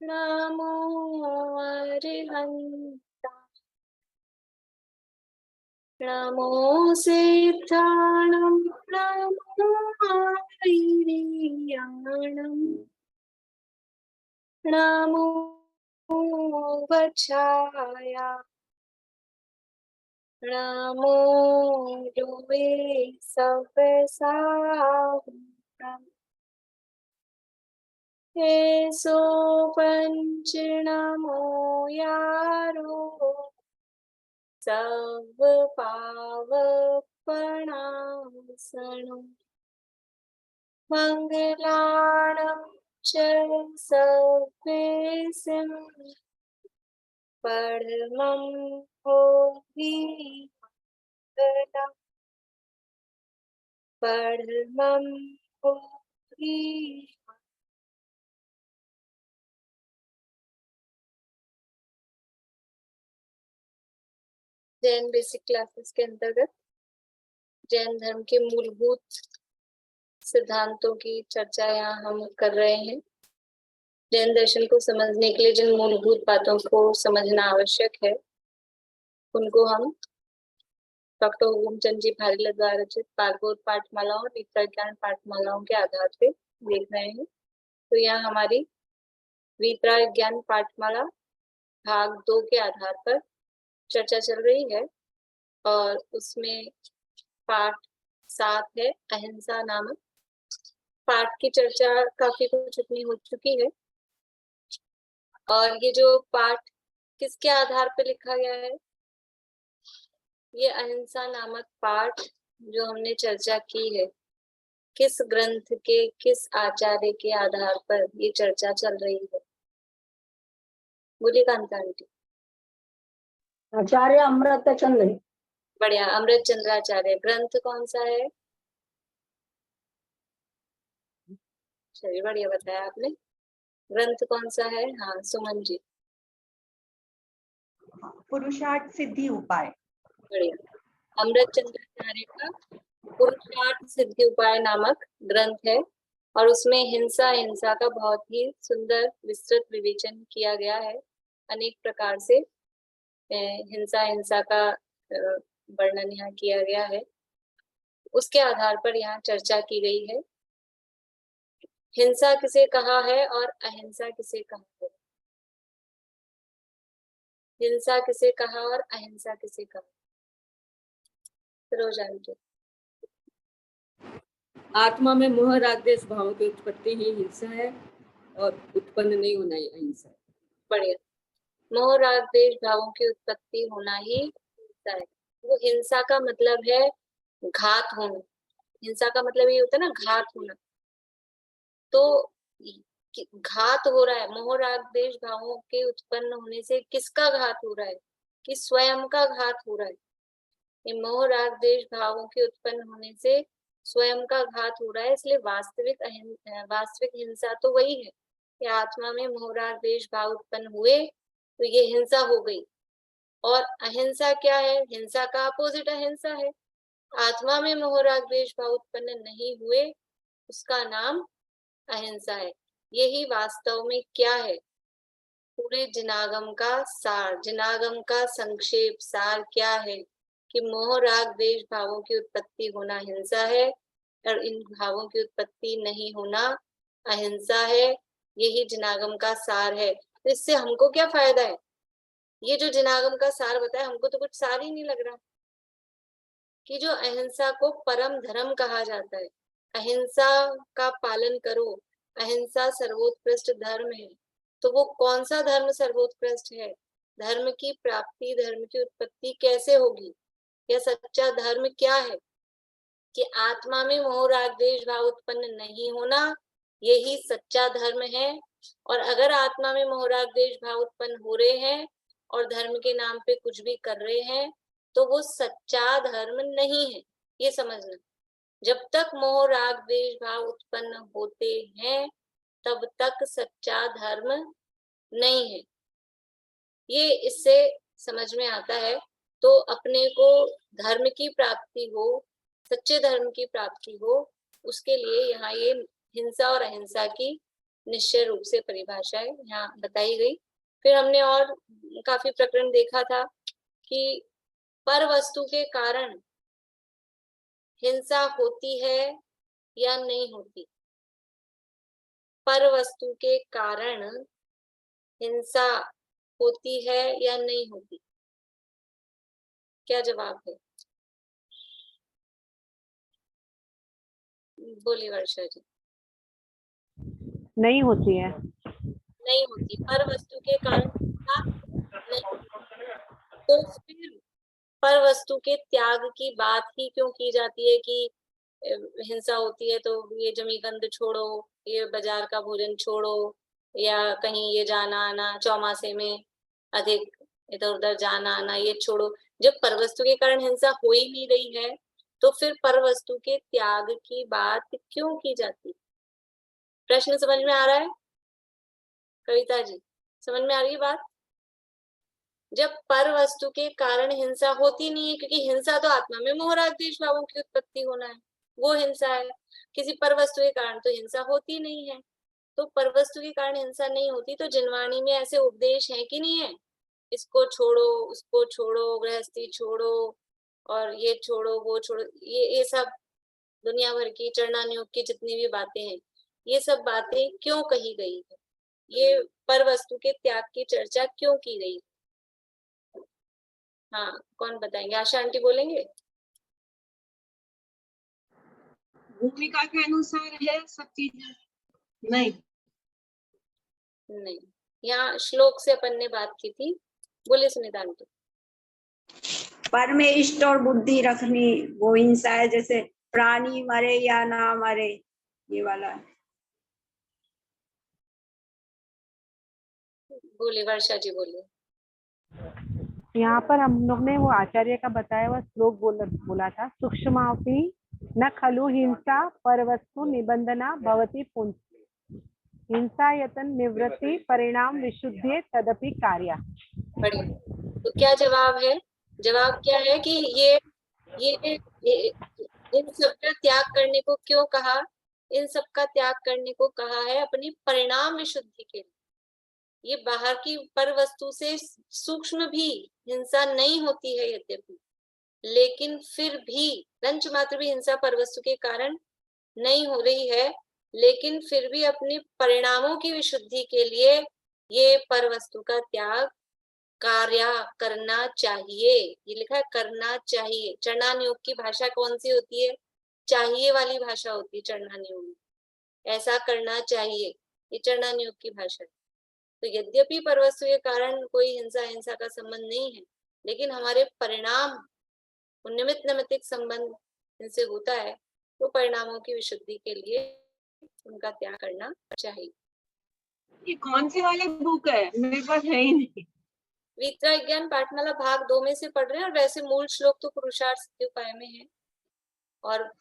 नमो अरिहन्त, नमो सिद्धाणं, नमो आयर्याणं, नमो वचाय, नमो युवे सवसाहम्। एसो पंच नमो यारो सब पावपणासनो मंगलाणं च सर्वेसिं परमं होहि मंगलम् परमं होहि। जैन बेसिक क्लासेस के अंतर्गत जैन धर्म के मूलभूत सिद्धांतों की चर्चा यहाँ हम कर रहे हैं। जैन दर्शन को समझने के लिए जिन मूलभूत बातों को समझना आवश्यक है उनको हम डॉक्टर हुकुमचंद जी भारीला द्वारा रचित भागवत पाठमालाओं और वितराज्ञान पाठमालाओं के आधार पे देख रहे हैं। तो यहाँ हमारी वितराज्ञान पाठमाला भाग 2 के आधार पर चर्चा चल रही है और उसमें पाठ 7 है अहिंसा नामक। पाठ की चर्चा काफी कुछ इतनी हो चुकी है और ये जो पाठ किसके आधार पर लिखा गया है, ये अहिंसा नामक पाठ जो हमने चर्चा की है किस ग्रंथ के किस आचार्य के आधार पर ये चर्चा चल रही है? बोलिए कांता आंटी। आचार्य अमृत चंद्र। बढ़िया, अमृत चंद्राचार्य। ग्रंथ कौन सा है? चलिए बढ़िया बताया आपने। ग्रंथ कौन सा है? हाँ सुमन जी। पुरुषार्थ सिद्धि उपाय। बढ़िया, अमृत चंद्राचार्य का पुरुषार्थ सिद्धि उपाय नामक ग्रंथ है और उसमें हिंसा का बहुत ही सुंदर विस्तृत विवेचन किया गया है। अनेक प्रकार से हिंसा का वर्णन यहाँ किया गया है। उसके आधार पर यहाँ चर्चा की गई है। हिंसा किसे कहा है और अहिंसा किसे कहा है? हिंसा किसे कहा और अहिंसा किसे कहा? रोजान आत्मा में मोह राग द्वेष भावों की उत्पत्ति ही हिंसा है और उत्पन्न नहीं होना ही अहिंसा है। बढ़िया, मोह राग द्वेष भावों की उत्पत्ति होना ही हिंसा है। वो हिंसा का मतलब है घात होना। हिंसा का मतलब ये होता है ना, घात होना। तो घात हो रहा है, मोह राग द्वेष भावों के उत्पन्न होने से किसका घात हो रहा है? कि स्वयं का घात हो रहा है। ये मोह राग द्वेष भावों के उत्पन्न होने से स्वयं का घात हो रहा है। इसलिए वास्तविक हिंसा तो वही है कि आत्मा में मोह राग द्वेष भाव उत्पन्न हुए तो ये हिंसा हो गई। और अहिंसा क्या है? हिंसा का अपोजिट अहिंसा है। आत्मा में मोह राग द्वेष भाव उत्पन्न नहीं हुए उसका नाम अहिंसा है। यही वास्तव में क्या है? पूरे जिनागम का सार, जिनागम का संक्षेप सार क्या है कि मोह राग द्वेष भावों की उत्पत्ति होना हिंसा है और इन भावों की उत्पत्ति नहीं होना अहिंसा है। यही जिनागम का सार है। तो इससे हमको क्या फायदा है? ये जो जिनागम का सार बताया, हमको तो कुछ सार ही नहीं लग रहा कि जो अहिंसा को परम धर्म कहा जाता है, अहिंसा का पालन करो, अहिंसा सर्वोत्कृष्ट धर्म है। तो वो कौन सा धर्म सर्वोत्कृष्ट है? धर्म की प्राप्ति, धर्म की उत्पत्ति कैसे होगी? यह सच्चा धर्म क्या है कि आत्मा में मोह राग द्वेष भाव उत्पन्न नहीं होना, यही सच्चा धर्म है। और अगर आत्मा में मोह राग द्वेष भाव उत्पन्न हो रहे हैं और धर्म के नाम पे कुछ भी कर रहे हैं तो वो सच्चा धर्म नहीं है। ये समझना, जब तक मोह राग द्वेष भाव उत्पन्न होते हैं तब तक सच्चा धर्म नहीं है। ये इससे समझ में आता है। तो अपने को धर्म की प्राप्ति हो, सच्चे धर्म की प्राप्ति हो, उसके लिए यहाँ ये हिंसा और अहिंसा की निश्चय रूप से परिभाषा है यहाँ बताई गई। फिर हमने और काफी प्रकरण देखा था कि पर वस्तु के कारण हिंसा होती है या नहीं होती। पर वस्तु के कारण हिंसा होती है या नहीं होती, क्या जवाब है? बोलिए वर्षा जी। नहीं होती है। नहीं होती, पर वस्तु के कारण हिंसा नहीं होती। तो फिर पर वस्तु के त्याग की बात ही क्यों की जाती है कि हिंसा होती है तो ये जमीकंद छोड़ो, ये बाजार का भोजन छोड़ो, या कहीं ये जाना आना चौमासे में अधिक इधर उधर जाना आना ये छोड़ो। जब पर वस्तु के कारण हिंसा हो ही नहीं रही है तो फिर पर वस्तु के त्याग की बात क्यों की जाती? प्रश्न समझ में आ रहा है कविता जी? समझ में आ रही है बात? जब पर वस्तु के कारण हिंसा होती नहीं है, क्योंकि हिंसा तो आत्मा में मोह राग द्वेष भावों की उत्पत्ति होना है, वो हिंसा है। किसी पर वस्तु के कारण तो हिंसा होती नहीं है। तो पर वस्तु के कारण हिंसा नहीं होती तो जिनवाणी में ऐसे उपदेश है कि नहीं है, इसको छोड़ो उसको छोड़ो, गृहस्थी छोड़ो और ये छोड़ो वो छोड़ो, ये सब दुनिया भर की चरणानुयोग की जितनी भी बातें हैं, ये सब बातें क्यों कही गई है? ये पर वस्तु के त्याग की चर्चा क्यों की गई? हाँ, कौन बताएंगे? आशा आंटी बोलेंगे? भूमिका के अनुसार है सब चीजें। नहीं नहीं, यहाँ श्लोक से अपन ने बात की थी। बोले सुनीता आंटी। पर में इष्ट और बुद्धि रखनी वो हिंसा है, जैसे प्राणी मरे या ना मरे, ये वाला। बोले वर्षा जी बोले। यहाँ पर हम लोग ने वो आचार्य का बताया हुआ श्लोक बोला था, सूक्ष्मापि न खलु हिंसा परवस्तु निबंधना भवति पुंस, हिंसा यतन निवृत्ति परिणाम विशुद्धि तदपि कार्य। बढ़िया। तो क्या जवाब है? जवाब क्या है कि ये इन सबका त्याग करने को क्यों कहा? इन सबका त्याग करने को कहा है अपनी परिणाम विशुद्धि के लिए। ये बाहर की पर वस्तु से सूक्ष्म भी हिंसा नहीं होती है यद्यपि, लेकिन फिर भी रंच मात्र भी हिंसा पर वस्तु के कारण नहीं हो रही है, लेकिन फिर भी अपने परिणामों की विशुद्धि के लिए ये पर वस्तु का त्याग कार्य करना चाहिए। ये लिखा है करना चाहिए। चरणानुयोग की भाषा कौन सी होती है? चाहिए वाली भाषा होती है चरणानुयोग में, ऐसा करना चाहिए, ये चरणानुयोग की भाषा है। तो यद्यपि पर वस्तु के कारण कोई हिंसा का संबंध नहीं है, लेकिन हमारे परिणाम निमित्त नैमित्तिक संबंध इनसे होता है, तो परिणामों की विशुद्धि के लिए उनका त्याग करना चाहिए। ये कौन सी वाली बुक है? मेरे पास है ही नहीं। वितरा ज्ञान पाठमाला भाग 2 में से पढ़ रहे हैं, और वैसे मूल श्लोक तो पुरुषार्थ सिद्धि उपाय में है, और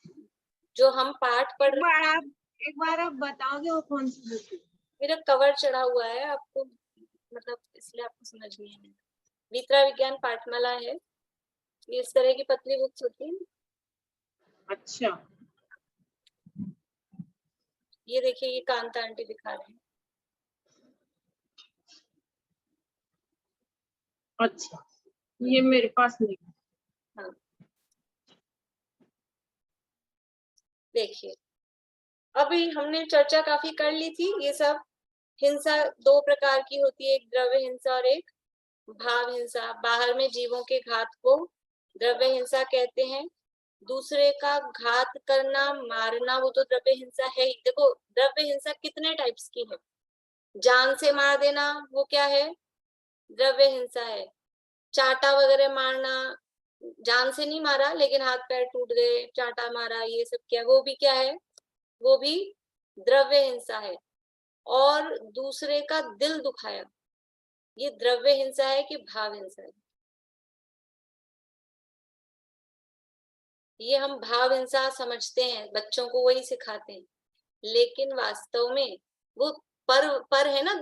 जो हम पाठ पढ़ रहे हैं एक बार आप बताओगे वो कौन सी बुक है? मेरा कवर चढ़ा हुआ है आपको, मतलब इसलिए आपको समझ नहीं है। वितरा विज्ञान पाठमाला है, ये इस तरह की पतली बुक्स होती है। अच्छा, ये देखिए, ये कांता आंटी दिखा रहे हैं। अच्छा, ये मेरे पास नहीं। हाँ, देखिए अभी हमने चर्चा काफी कर ली थी। ये सब हिंसा 2 प्रकार की होती है, एक द्रव्य हिंसा और एक भाव हिंसा। बाहर में जीवों के घात को द्रव्य हिंसा कहते हैं। दूसरे का घात करना, मारना, वो तो द्रव्य हिंसा है ही। देखो द्रव्य हिंसा कितने टाइप्स की है। जान से मार देना वो क्या है? द्रव्य हिंसा है। चाटा वगैरह मारना, जान से नहीं मारा लेकिन हाथ पैर टूट गए, चाटा मारा, ये सब क्या, वो भी क्या है? वो भी द्रव्य हिंसा है। और दूसरे का दिल दुखाया, ये द्रव्य हिंसा है कि भाव हिंसा है? ये हम भाव हिंसा समझते हैं, बच्चों को वही सिखाते हैं, लेकिन वास्तव में वो पर है ना,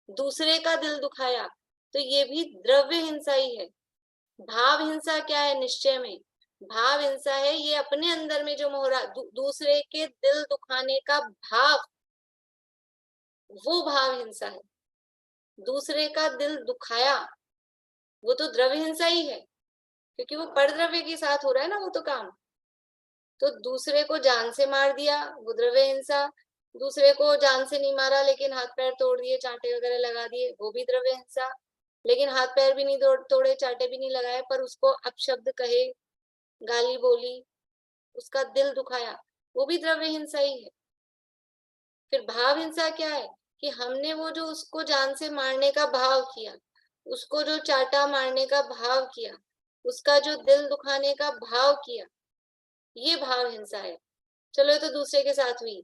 दूसरे का दिल दुखाया, तो ये भी द्रव्य हिंसा ही है। भाव हिंसा क्या है? निश्चय में भाव हिंसा है ये अपने अंदर में जो मोहरा दूसरे के दिल दुखाने का भाव वो भाव हिंसा है। दूसरे का दिल दुखाया वो तो द्रव्य हिंसा ही है, क्योंकि वो परद्रव्य के साथ हो रहा है ना वो तो काम। तो दूसरे को जान से मार दिया वो द्रव्य हिंसा, दूसरे को जान से नहीं मारा लेकिन हाथ पैर तोड़ दिए, चांटे वगैरह लगा दिए, वो भी द्रव्य हिंसा। लेकिन हाथ पैर भी नहीं तोड़े, चांटे भी नहीं लगाए, पर उसको अपशब्द कहे, गाली बोली, उसका दिल दुखाया, वो भी द्रव्य हिंसा ही है। फिर भाव हिंसा क्या है कि हमने वो जो उसको जान से मारने का भाव किया, उसको जो चाटा मारने का भाव किया, उसका जो दिल दुखाने का भाव किया, ये भाव हिंसा है। चलो ये तो दूसरे के साथ हुई।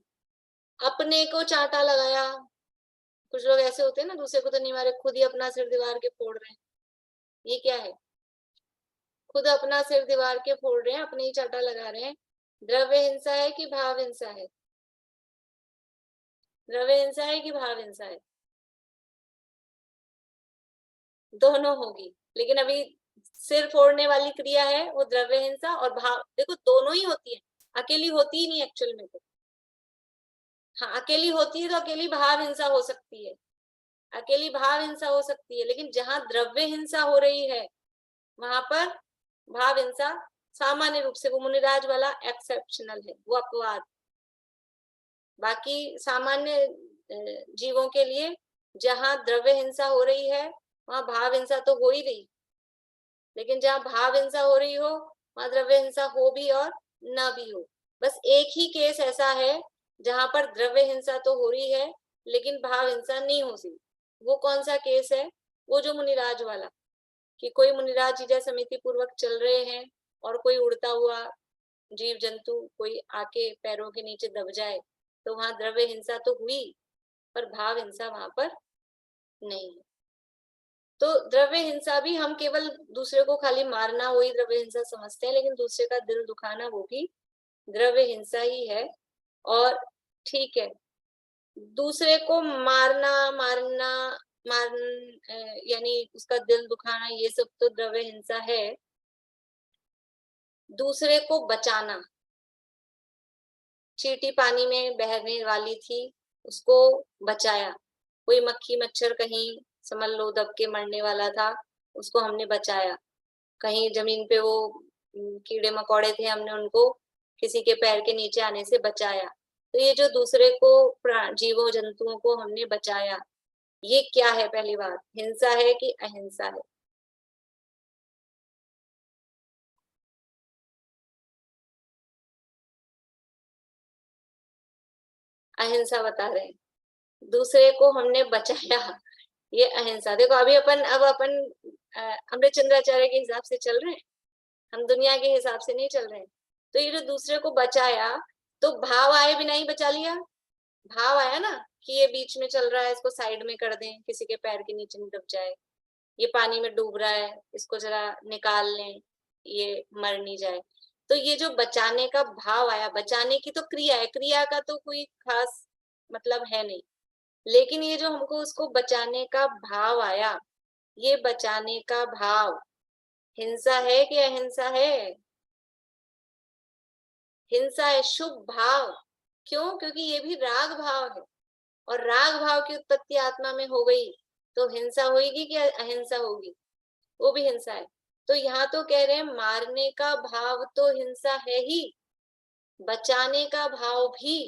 अपने को चाटा लगाया, कुछ लोग ऐसे होते हैं ना, दूसरे को तो नहीं मारे, खुद ही अपना सिर दीवार के फोड़ रहे हैं, ये क्या है? खुद अपना सिर दीवार के फोड़ रहे हैं, अपने ही चाटा लगा रहे हैं। द्रव्य हिंसा है कि भाव हिंसा है? द्रव्य हिंसा है कि भाव हिंसा है? दोनों होगी, लेकिन अभी सिर फोड़ने वाली क्रिया है वो द्रव्य हिंसा, और भाव देखो दोनों ही होती है, अकेली होती ही नहीं एक्चुअल में तो। हाँ अकेली होती है तो अकेली भाव हिंसा हो सकती है, अकेली भाव हिंसा हो सकती है, लेकिन जहां द्रव्य हिंसा हो रही है वहां पर भाव हिंसा सामान्य रूप से, वो मुनिराज वाला एक्सेप्शनल है, वो अपवाद। बाकी सामान्य जीवों के लिए जहां द्रव्य हिंसा हो रही है वहां भाव हिंसा तो हो ही रही, लेकिन जहां भाव हिंसा हो रही हो वहां द्रव्य हिंसा हो भी और न भी हो। बस एक ही केस ऐसा है जहां पर द्रव्य हिंसा तो हो रही है लेकिन भाव हिंसा नहीं हो रही। वो कौन सा केस है? वो जो मुनिराज वाला, कि कोई मुनिराज जीजा समिति पूर्वक चल रहे हैं और कोई उड़ता हुआ जीव जंतु कोई आके पैरों के नीचे दब जाए, तो वहां द्रव्य हिंसा तो हुई पर भाव हिंसा वहां पर नहीं है। तो द्रव्य हिंसा भी हम केवल दूसरे को खाली मारना वही द्रव्य हिंसा समझते हैं, लेकिन दूसरे का दिल दुखाना वो भी द्रव्य हिंसा ही है। और ठीक है, दूसरे को मारना मारना मार यानी उसका दिल दुखाना ये सब तो द्रव्य हिंसा है। दूसरे को बचाना, चींटी पानी में बहने वाली थी, उसको बचाया। कोई मक्खी मच्छर कहीं समझ लो दब के मरने वाला था, उसको हमने बचाया। कहीं जमीन पे वो कीड़े मकोड़े थे, हमने उनको किसी के पैर के नीचे आने से बचाया। तो ये जो दूसरे को जीवों जंतुओं को हमने बचाया, ये क्या है? पहली बात, हिंसा है कि अहिंसा है? अहिंसा बता रहे हैं। दूसरे को हमने बचाया, ये अहिंसा। देखो अभी अपन अमृतचंद्राचार्य के हिसाब से चल रहे हैं, हम दुनिया के हिसाब से नहीं चल रहे हैं। तो ये जो दूसरे को बचाया, तो भाव आए बिना ही बचा लिया। भाव आया ना कि ये बीच में चल रहा है, इसको साइड में कर दें, किसी के पैर के नीचे नहीं दब जाए, ये पानी में डूब रहा है, इसको जरा निकाल लें, ये मर नहीं जाए। तो ये जो बचाने का भाव आया, बचाने की तो क्रिया है, क्रिया का तो कोई खास मतलब है नहीं, लेकिन ये जो हमको उसको बचाने का भाव आया, ये बचाने का भाव हिंसा है कि अहिंसा है? हिंसा है, शुभ भाव। क्यों? क्योंकि ये भी राग भाव है, और राग भाव की उत्पत्ति आत्मा में हो गई तो हिंसा होगी कि अहिंसा होगी? वो भी हिंसा है। तो यहाँ तो कह रहे हैं मारने का भाव तो हिंसा है ही, बचाने का भाव भी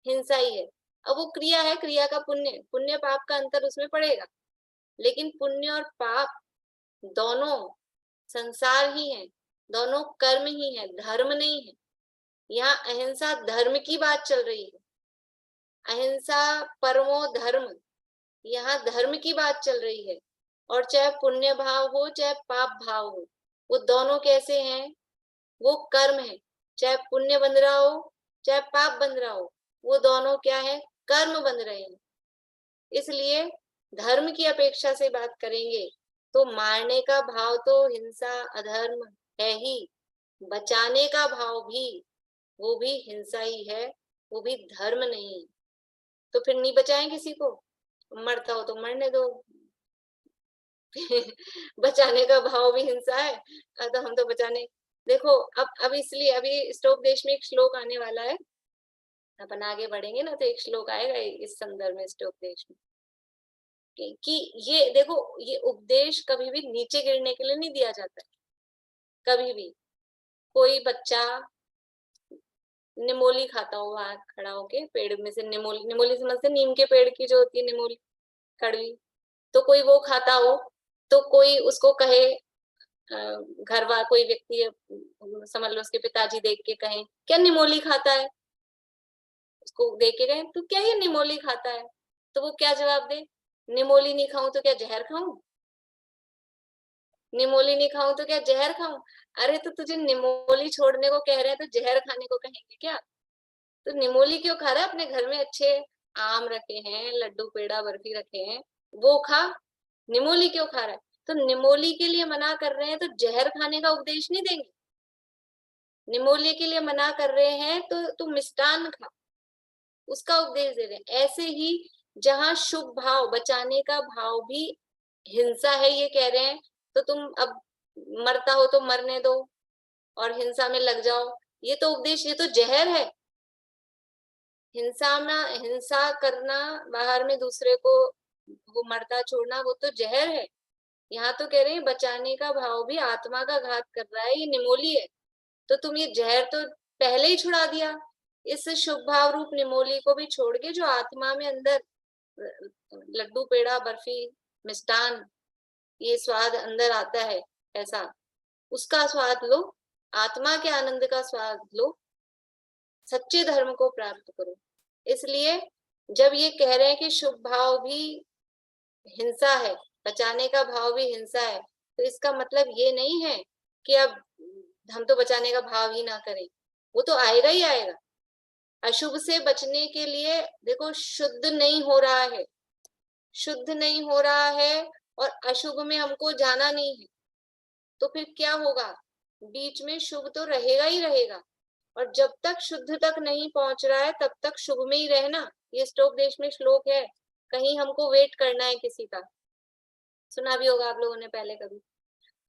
हिंसा ही है। अब वो क्रिया है, क्रिया का पुण्य, पुण्य पाप का अंतर उसमें पड़ेगा, लेकिन पुण्य और पाप दोनों संसार ही है, दोनों कर्म ही है, धर्म नहीं है। यहाँ अहिंसा धर्म की बात चल रही है, अहिंसा परमो धर्म, यहाँ धर्म की बात चल रही है। और चाहे पुण्य भाव हो चाहे पाप भाव हो, वो दोनों कैसे हैं? वो कर्म है, चाहे पुण्य बन रहा हो चाहे पाप बन रहा हो, वो दोनों क्या है? कर्म बन रहे हैं। इसलिए धर्म की अपेक्षा से बात करेंगे तो मारने का भाव तो हिंसा अधर्म है ही, बचाने का भाव भी वो भी हिंसा ही है, वो भी धर्म नहीं है। तो फिर नहीं बचाएं किसी को, मरता हो तो मरने दो। बचाने का भाव भी हिंसा है, तो हम तो बचाने। देखो अब इसलिए अभी स्टोक देश में एक श्लोक आने वाला है, अपन आगे बढ़ेंगे ना तो एक श्लोक आएगा इस संदर्भ में, इस उपदेश में, कि ये देखो, ये उपदेश कभी भी नीचे गिरने के लिए नहीं दिया जाता है। कभी भी कोई बच्चा निमोली खाता हो वहां खड़ा होके, पेड़ में से निमोली, निमोली समझते, नीम के पेड़ की जो होती है निमोली, कड़वी, तो कोई वो खाता हो तो कोई उसको कहे, घर वाला कोई व्यक्ति समझ लो उसके पिताजी देख के कहें क्या निमोली खाता है, उसको देख के कहें तू क्या ये निमोली खाता है, तो वो क्या जवाब दे, निमोली नहीं खाऊं तो क्या जहर खाऊं, निमोली नहीं खाऊं तो क्या जहर खाऊं। अरे तो तुझे निमोली छोड़ने को कह रहे हैं तो जहर खाने को कहेंगे क्या? तो निमोली क्यों खा रहा है? अपने घर में अच्छे आम रखे हैं, लड्डू पेड़ा बर्फी रखे हैं, वो खा, निमोली क्यों खा रहा है? तो निमोली के लिए मना कर रहे हैं तो जहर खाने का उपदेश नहीं देंगे। निमोली के लिए मना कर रहे हैं तो तू मिष्टान खा, उसका उपदेश दे रहे हैं। ऐसे ही जहां शुभ भाव, बचाने का भाव भी हिंसा है ये कह रहे हैं, तो तुम अब मरता हो तो मरने दो और हिंसा में लग जाओ, ये तो उपदेश, ये तो जहर है। हिंसा में, हिंसा करना, बाहर में दूसरे को वो मरता छोड़ना, वो तो जहर है। यहाँ तो कह रहे हैं बचाने का भाव भी आत्मा का घात कर रहा है, ये निमोली है, तो तुम ये जहर तो पहले ही छुड़ा दिया। इस शुभ भाव रूप निमोली को भी छोड़ के जो आत्मा में अंदर लड्डू पेड़ा बर्फी मिष्टान ये स्वाद अंदर आता है, ऐसा उसका स्वाद लो, आत्मा के आनंद का स्वाद लो, सच्चे धर्म को प्राप्त करो। इसलिए जब ये कह रहे हैं कि शुभ भाव भी हिंसा है, बचाने का भाव भी हिंसा है, तो इसका मतलब ये नहीं है कि अब हम तो बचाने का भाव ही ना करें, वो तो आएगा ही आएगा। अशुभ से बचने के लिए देखो शुद्ध नहीं हो रहा है, शुद्ध नहीं हो रहा है और अशुभ में हमको जाना नहीं है, तो फिर क्या होगा? बीच में शुभ तो रहेगा ही रहेगा, और जब तक शुद्ध तक नहीं पहुंच रहा है तब तक शुभ में ही रहना। ये स्टोपदेश में श्लोक है, कहीं हमको वेट करना है किसी का, सुना भी होगा आप लोगों ने पहले कभी।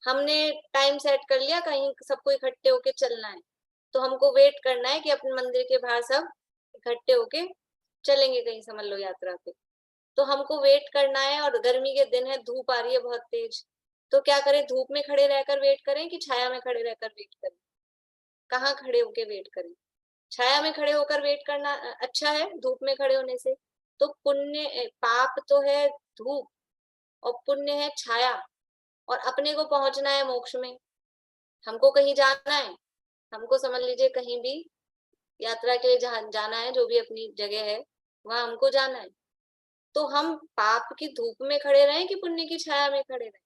हमने टाइम सेट कर लिया कहीं सबको इकट्ठे होके चलना है, तो हमको वेट करना है कि अपने मंदिर के बाहर सब इकट्ठे होके चलेंगे कहीं, समझ लो यात्रा पे, तो हमको वेट करना है। और गर्मी के दिन है, धूप आ रही है बहुत तेज, तो क्या करें? धूप में खड़े रहकर वेट करें कि छाया में खड़े रहकर वेट करें? कहाँ खड़े होके वेट करें? छाया में खड़े होकर वेट करना अच्छा है धूप में खड़े होने से। तो पुण्य, पाप तो है धूप और पुण्य है छाया, और अपने को पहुंचना है मोक्ष में, हमको कहीं जाना है, हमको समझ लीजिए कहीं भी यात्रा के लिए जहाँ जाना है, जो भी अपनी जगह है वहां हमको जाना है, तो हम पाप की धूप में खड़े रहें कि पुण्य की छाया में खड़े रहें?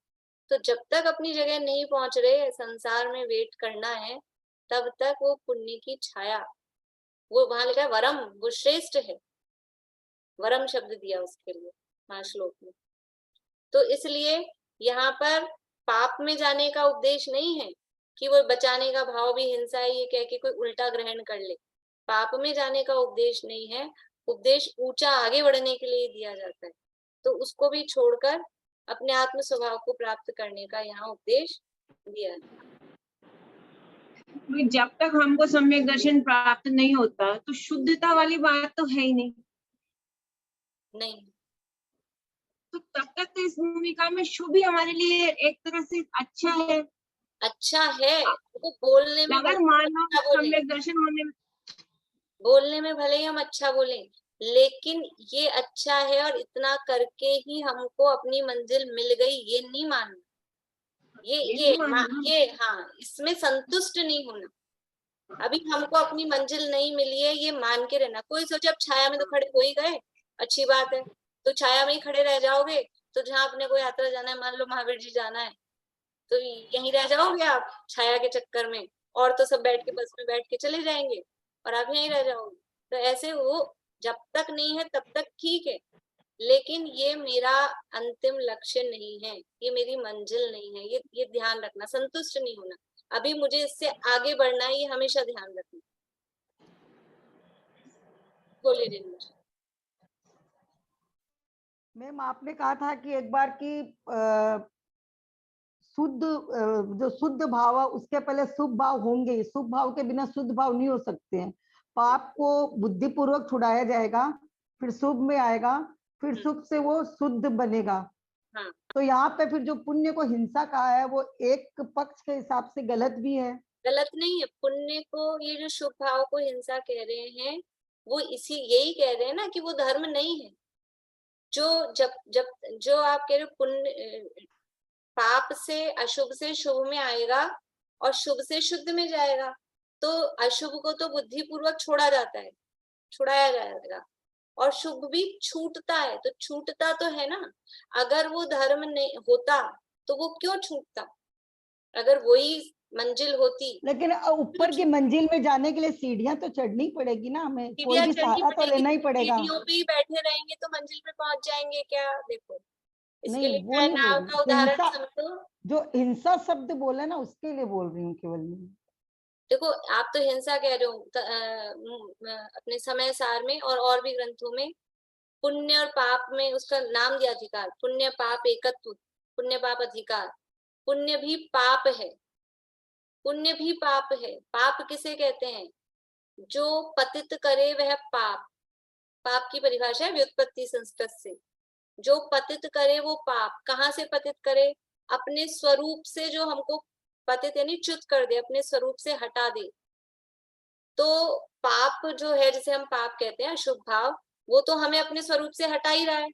तो जब तक अपनी जगह नहीं पहुंच रहे, संसार में वेट करना है, तब तक वो पुण्य की छाया, वो वहां लिखा है वरम, वो श्रेष्ठ है, वरम शब्द दिया उसके लिए वहां श्लोक में। तो इसलिए यहाँ पर पाप में जाने का उपदेश नहीं है कि वो बचाने का भाव भी हिंसा है ये कह के कोई उल्टा ग्रहण कर ले, पाप में जाने का उपदेश नहीं है, उपदेश ऊंचा आगे बढ़ने के लिए दिया जाता है, तो उसको भी छोड़कर अपने आत्म स्वभाव को प्राप्त करने का यहाँ उपदेश दिया है। जब तक हमको सम्यक दर्शन प्राप्त नहीं होता तो शुद्धता वाली बात तो है ही नहीं, नहीं तो तब तक तो इस भूमिका में शुभ ही हमारे लिए एक तरह से अच्छा है। अच्छा है तो बोलने में अगर भले मान लो अच्छा बोले, सम्यक दर्शन होने में, बोलने में भले ही हम अच्छा बोले, लेकिन ये अच्छा है और इतना करके ही हमको अपनी मंजिल मिल गई ये नहीं मानना, ये हाँ, इसमें संतुष्ट नहीं होना। अभी हमको अपनी मंजिल नहीं मिली है ये मान के रहना। कोई सोचे अब छाया में तो खड़े हो ही गए, अच्छी बात है, तो छाया में ही खड़े रह जाओगे, तो जहाँ अपने को यात्रा जाना है, मान लो महावीर जी जाना है, तो यहीं रह जाओगे आप छाया के चक्कर में, और तो सब बैठ के बस में बैठ के चले जाएंगे और आप यहीं रह जाओगे। तो ऐसे वो जब तक नहीं है तब तक ठीक है, लेकिन ये मेरा अंतिम लक्ष्य नहीं है, ये मेरी मंजिल नहीं है, ये ध्यान रखना, संतुष्ट नहीं होना, अभी मुझे इससे आगे बढ़ना है, ये हमेशा ध्यान रखना। बोलिए रेणु जी। मैम आपने कहा था कि एक बार की शुद्ध जो शुद्ध भाव है उसके पहले शुभ भाव होंगे, शुभ भाव के बिना शुद्ध भाव नहीं हो सकते हैं। पाप को बुद्धिपूर्वक छुड़ाया जाएगा, फिर शुभ में आएगा, फिर शुभ से वो शुद्ध बनेगा। हाँ। तो यहाँ पे फिर जो पुण्य को हिंसा कहा है वो एक पक्ष के हिसाब से गलत भी है। गलत नहीं है। पुण्य को, ये जो शुभ भाव को हिंसा कह रहे हैं, वो इसी यही कह रहे हैं ना कि वो धर्म नहीं है। जो जब जब जो आप कह रहे हो पुण्य, पाप से अशुभ से शुभ में आएगा और शुभ से शुद्ध में जाएगा, तो अशुभ को तो बुद्धिपूर्वक छोड़ा जाता है, छुड़ाया जाएगा, और शुभ भी छूटता है। तो छूटता तो है ना। अगर वो धर्म नहीं होता तो वो क्यों छूटता? अगर वही मंजिल होती। लेकिन ऊपर की मंजिल में जाने के लिए सीढ़ियां तो चढ़नी पड़ेगी ना, हमें कोई सीढ़ियां भी चढ़नी सहारा तो पड़ेगी। लेना ही पड़ेगा। सीढ़ियों पे ही बैठे रहेंगे तो मंजिल पे पहुंच जाएंगे क्या? देखो, इसके नहीं लिए वो मैं नहीं बोल नाव रही, का उदाहरण हिंसा, समझो। जो हिंसा शब्द बोला ना उसके लिए बोल रही हूँ केवल मैं। देखो, आप तो हिंसा कह रहे हो, अपने समय सार में और भी ग्रंथों में पुण्य और पाप में उसका नाम दिया अधिकार। पुण्य पाप एकत्व, पुण्य पाप अधिकार। पुण्य भी पाप है, पुण्य भी पाप है। पाप किसे कहते हैं? जो पतित करे वह पाप। पाप की परिभाषा है व्युत्पत्ति संस्कृत से। जो पतित करे वो पाप। कहाँ से पतित करे? अपने स्वरूप से जो हमको पतित यानी च्युत कर दे, अपने स्वरूप से हटा दे। तो पाप जो है, जिसे हम पाप कहते हैं, अशुभ भाव, वो तो हमें अपने स्वरूप से हटा ही रहा है।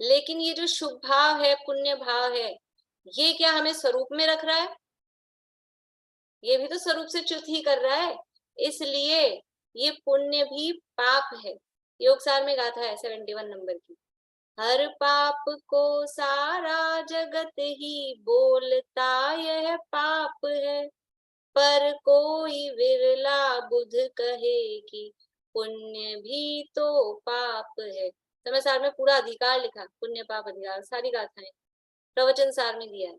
लेकिन ये जो शुभ भाव है, पुण्य भाव है, ये क्या हमें स्वरूप में रख रहा है? ये भी तो स्वरूप से च्युत ही कर रहा है। इसलिए ये पुण्य भी पाप है। योगसार में गाथा है 71 नंबर की। हर पाप को सारा जगत ही बोलता यह पाप है, पर कोई विरला बुध कहे कि पुण्य भी तो पाप है। समय सार में पूरा अधिकार लिखा, पुण्य पाप अधिकार, सारी गाथाएं प्रवचन सार में दिया है।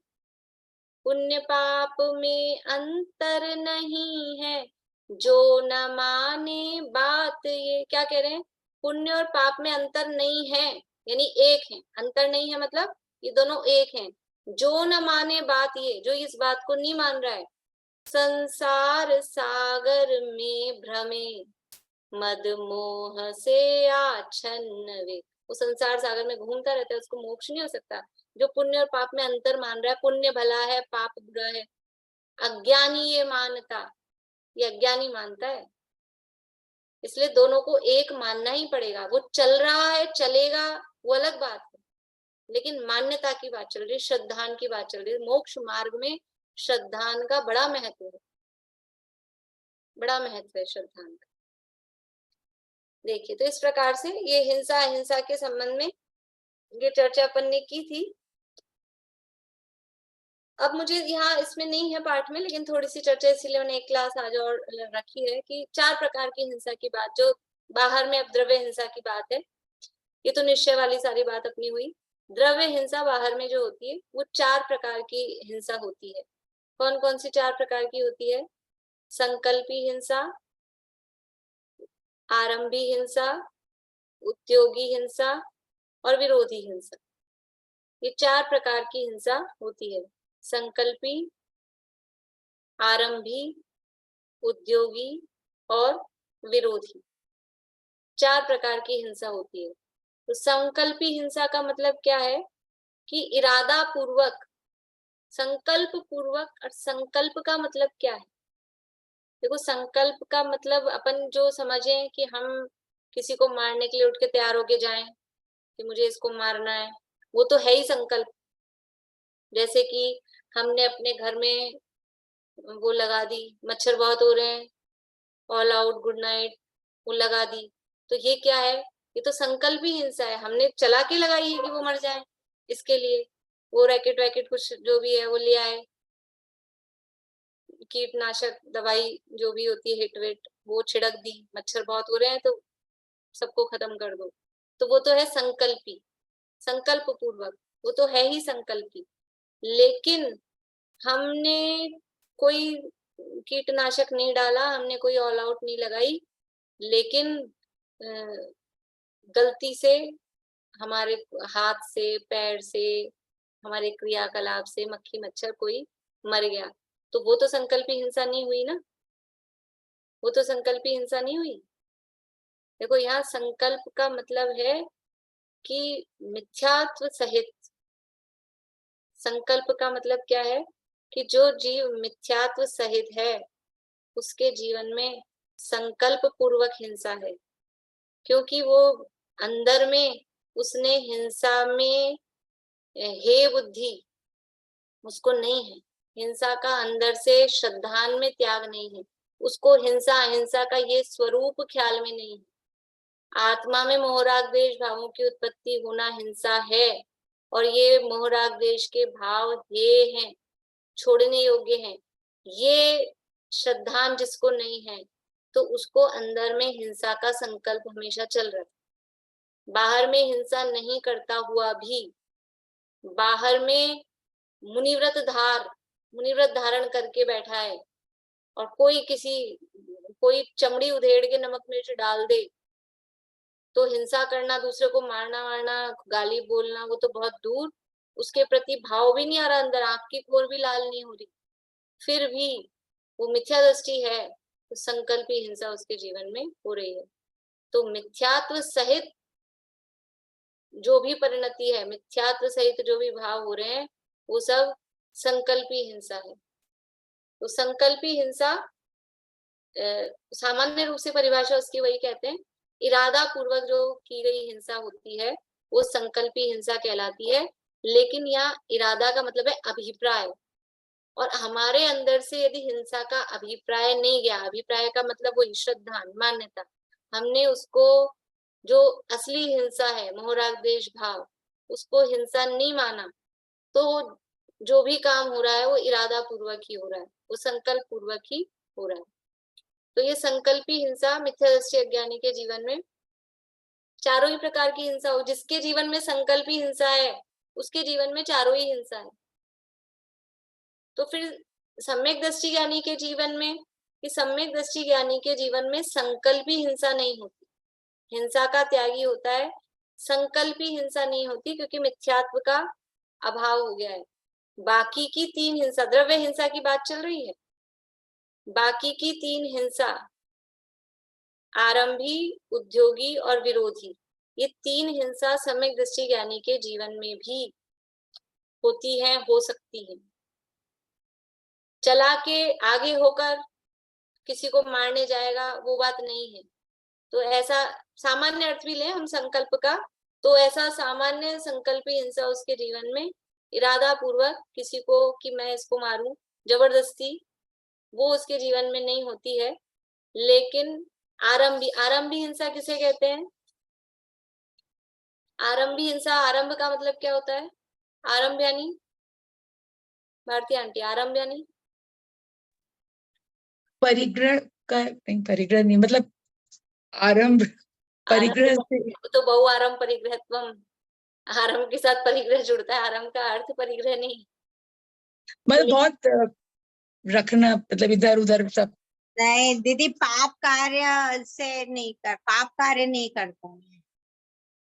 पुण्य पाप में अंतर नहीं है, जो न माने बात ये। क्या कह रहे हैं? पुण्य और पाप में अंतर नहीं है, यानी एक है। अंतर नहीं है मतलब ये दोनों एक हैं। जो न माने बात ये, जो इस बात को नहीं मान रहा है, संसार सागर में भ्रमे मद मोह से आच्छन्न वे। वो संसार सागर में घूमता रहता है, उसको मोक्ष नहीं हो सकता। जो पुण्य और पाप में अंतर मान रहा है, पुण्य भला है पाप बुरा है, अज्ञानी ये मानता, ये अज्ञानी मानता है। इसलिए दोनों को एक मानना ही पड़ेगा। वो चल रहा है, चलेगा, वो अलग बात है, लेकिन मान्यता की बात चल रही है, श्रद्धान की बात चल रही है। मोक्ष मार्ग में श्रद्धान का बड़ा महत्व है, बड़ा महत्व है श्रद्धान का। देखिए, तो इस प्रकार से ये हिंसा अहिंसा के संबंध में ये चर्चा अपन ने की थी। अब मुझे यहाँ इसमें नहीं है पाठ में, लेकिन थोड़ी सी चर्चा, इसीलिए मैंने एक क्लास आज और रखी है कि 4 प्रकार की हिंसा की बात, जो बाहर में अब द्रव्य हिंसा की बात है, ये तो निश्चय वाली सारी बात अपनी हुई। द्रव्य हिंसा बाहर में जो होती है वो 4 प्रकार की हिंसा होती है। कौन कौन सी 4 प्रकार की होती है? संकल्पी हिंसा, आरंभी हिंसा, उद्योगी हिंसा और विरोधी हिंसा। ये 4 प्रकार की हिंसा होती है। संकल्पी, आरंभी, उद्योगी और विरोधी, 4 प्रकार की हिंसा होती है। तो संकल्पी हिंसा का मतलब क्या है कि इरादा पूर्वक, संकल्प पूर्वक। और संकल्प का मतलब क्या है? देखो, संकल्प का मतलब अपन जो समझे कि हम किसी को मारने के लिए उठ के तैयार होके जाएं कि मुझे इसको मारना है, वो तो है ही संकल्प। जैसे कि हमने अपने घर में वो लगा दी, मच्छर बहुत हो रहे हैं, ऑल आउट गुड नाइट, वो लगा दी, तो ये क्या है? ये तो संकल्प ही हिंसा है। हमने चला के लगाई है कि वो मर जाए, इसके लिए वो रैकेट वैकेट कुछ जो भी है वो ले आए, कीटनाशक दवाई जो भी होती है, हिट विट, वो छिड़क दी, मच्छर बहुत हो रहे हैं तो सबको खत्म कर दो। तो वो तो है संकल्पी, संकल्प पूर्वक, वो तो है ही संकल्पी। लेकिन हमने कोई कीटनाशक नहीं डाला, हमने कोई ऑल आउट नहीं लगाई, लेकिन गलती से हमारे हाथ से, पैर से, हमारे क्रियाकलाप से मक्खी मच्छर कोई मर गया, तो वो तो संकल्पी हिंसा नहीं हुई ना। वो तो संकल्पी हिंसा नहीं हुई। देखो यहाँ संकल्प का मतलब है कि मिथ्यात्व सहित, संकल्प का मतलब क्या है कि जो जीव मिथ्यात्व सहित है उसके जीवन में संकल्प पूर्वक हिंसा है, क्योंकि वो अंदर में उसने हिंसा में हे बुद्धि उसको नहीं है, हिंसा का अंदर से श्रद्धान में त्याग नहीं है, उसको हिंसा अहिंसा का ये स्वरूप ख्याल में नहीं है। आत्मा में मोहराग द्वेष भावों की उत्पत्ति होना हिंसा है, और ये मोहराग द्वेष के भाव ये हैं, छोड़ने योग्य हैं। ये श्रद्धान जिसको नहीं है तो उसको अंदर में हिंसा का संकल्प हमेशा चल रहा है। बाहर में हिंसा नहीं करता हुआ भी बाहर में मुनिव्रत धारण करके बैठा है, और कोई चमड़ी उधेड़ के नमक मिर्च डाल दे तो हिंसा करना, दूसरे को मारना वारना, गाली बोलना, वो तो बहुत दूर, उसके प्रति भाव भी नहीं आ रहा, अंदर आंख की कोर भी लाल नहीं हो रही, फिर भी वो मिथ्या दृष्टि है, तो संकल्पी हिंसा उसके जीवन में हो रही है। तो मिथ्यात्व सहित जो भी परिणति है, मिथ्यात्व सहित जो भी भाव हो रहे हैं, वो सब संकल्पी हिंसा है। तो संकल्पी हिंसा सामान्य रूप से परिभाषा उसकी वही कहते हैं, इरादा पूर्वक जो की गई हिंसा होती है वो संकल्पी हिंसा कहलाती है। लेकिन यहाँ इरादा का मतलब है अभिप्राय, और हमारे अंदर से यदि हिंसा का अभिप्राय नहीं गया, अभिप्राय का मतलब वही श्रद्धान मान्यता, हमने उसको जो असली हिंसा है मोहराग द्वेष भाव उसको हिंसा नहीं माना, तो जो भी काम हो रहा है वो इरादा पूर्वक ही हो रहा है, वो संकल्प पूर्वक ही हो रहा है। तो ये संकल्पी हिंसा मिथ्या दृष्टि अज्ञानी के जीवन में चारों ही प्रकार की हिंसा हो, जिसके जीवन में संकल्पी हिंसा है उसके जीवन में चारों ही हिंसा है। तो फिर सम्यक दृष्टि ज्ञानी के जीवन में, कि सम्यक दृष्टि ज्ञानी के जीवन में संकल्पी हिंसा नहीं होती, हिंसा का त्यागी होता है, संकल्पी हिंसा नहीं होती, क्योंकि मिथ्यात्व का अभाव हो गया है। बाकी की तीन हिंसा, द्रव्य हिंसा की बात चल रही है, बाकी की तीन हिंसा आरंभी, उद्योगी और विरोधी, ये तीन हिंसा सम्यक दृष्टि ज्ञानी के जीवन में भी होती है, हो सकती है। चला के आगे होकर किसी को मारने जाएगा वो बात नहीं है। तो ऐसा सामान्य अर्थ भी ले हम संकल्प का, तो ऐसा सामान्य संकल्पी हिंसा उसके जीवन में इरादा पूर्वक किसी को कि मैं इसको मारूं जबरदस्ती, वो उसके जीवन में नहीं होती है। लेकिन आरंभी हिंसा किसे कहते हैं? आरंभी हिंसा, आरंभ का मतलब क्या होता है? आरंभ यानी भारती आंटी, आरंभ यानी परिग्रह का नहीं, परिग्रह नहीं मतलब आरंभ, परिग्रह से तो बहु आरंभ परिग्रहत्वम, आरंभ के साथ परिग्रह जुड़ता है, आरंभ का अर्थ परिग्रह नहीं, मतलब बहुत रखना, मतलब इधर उधर सब नहीं दीदी, पाप कार्य से नहीं कर, पाप कार्य नहीं करता है।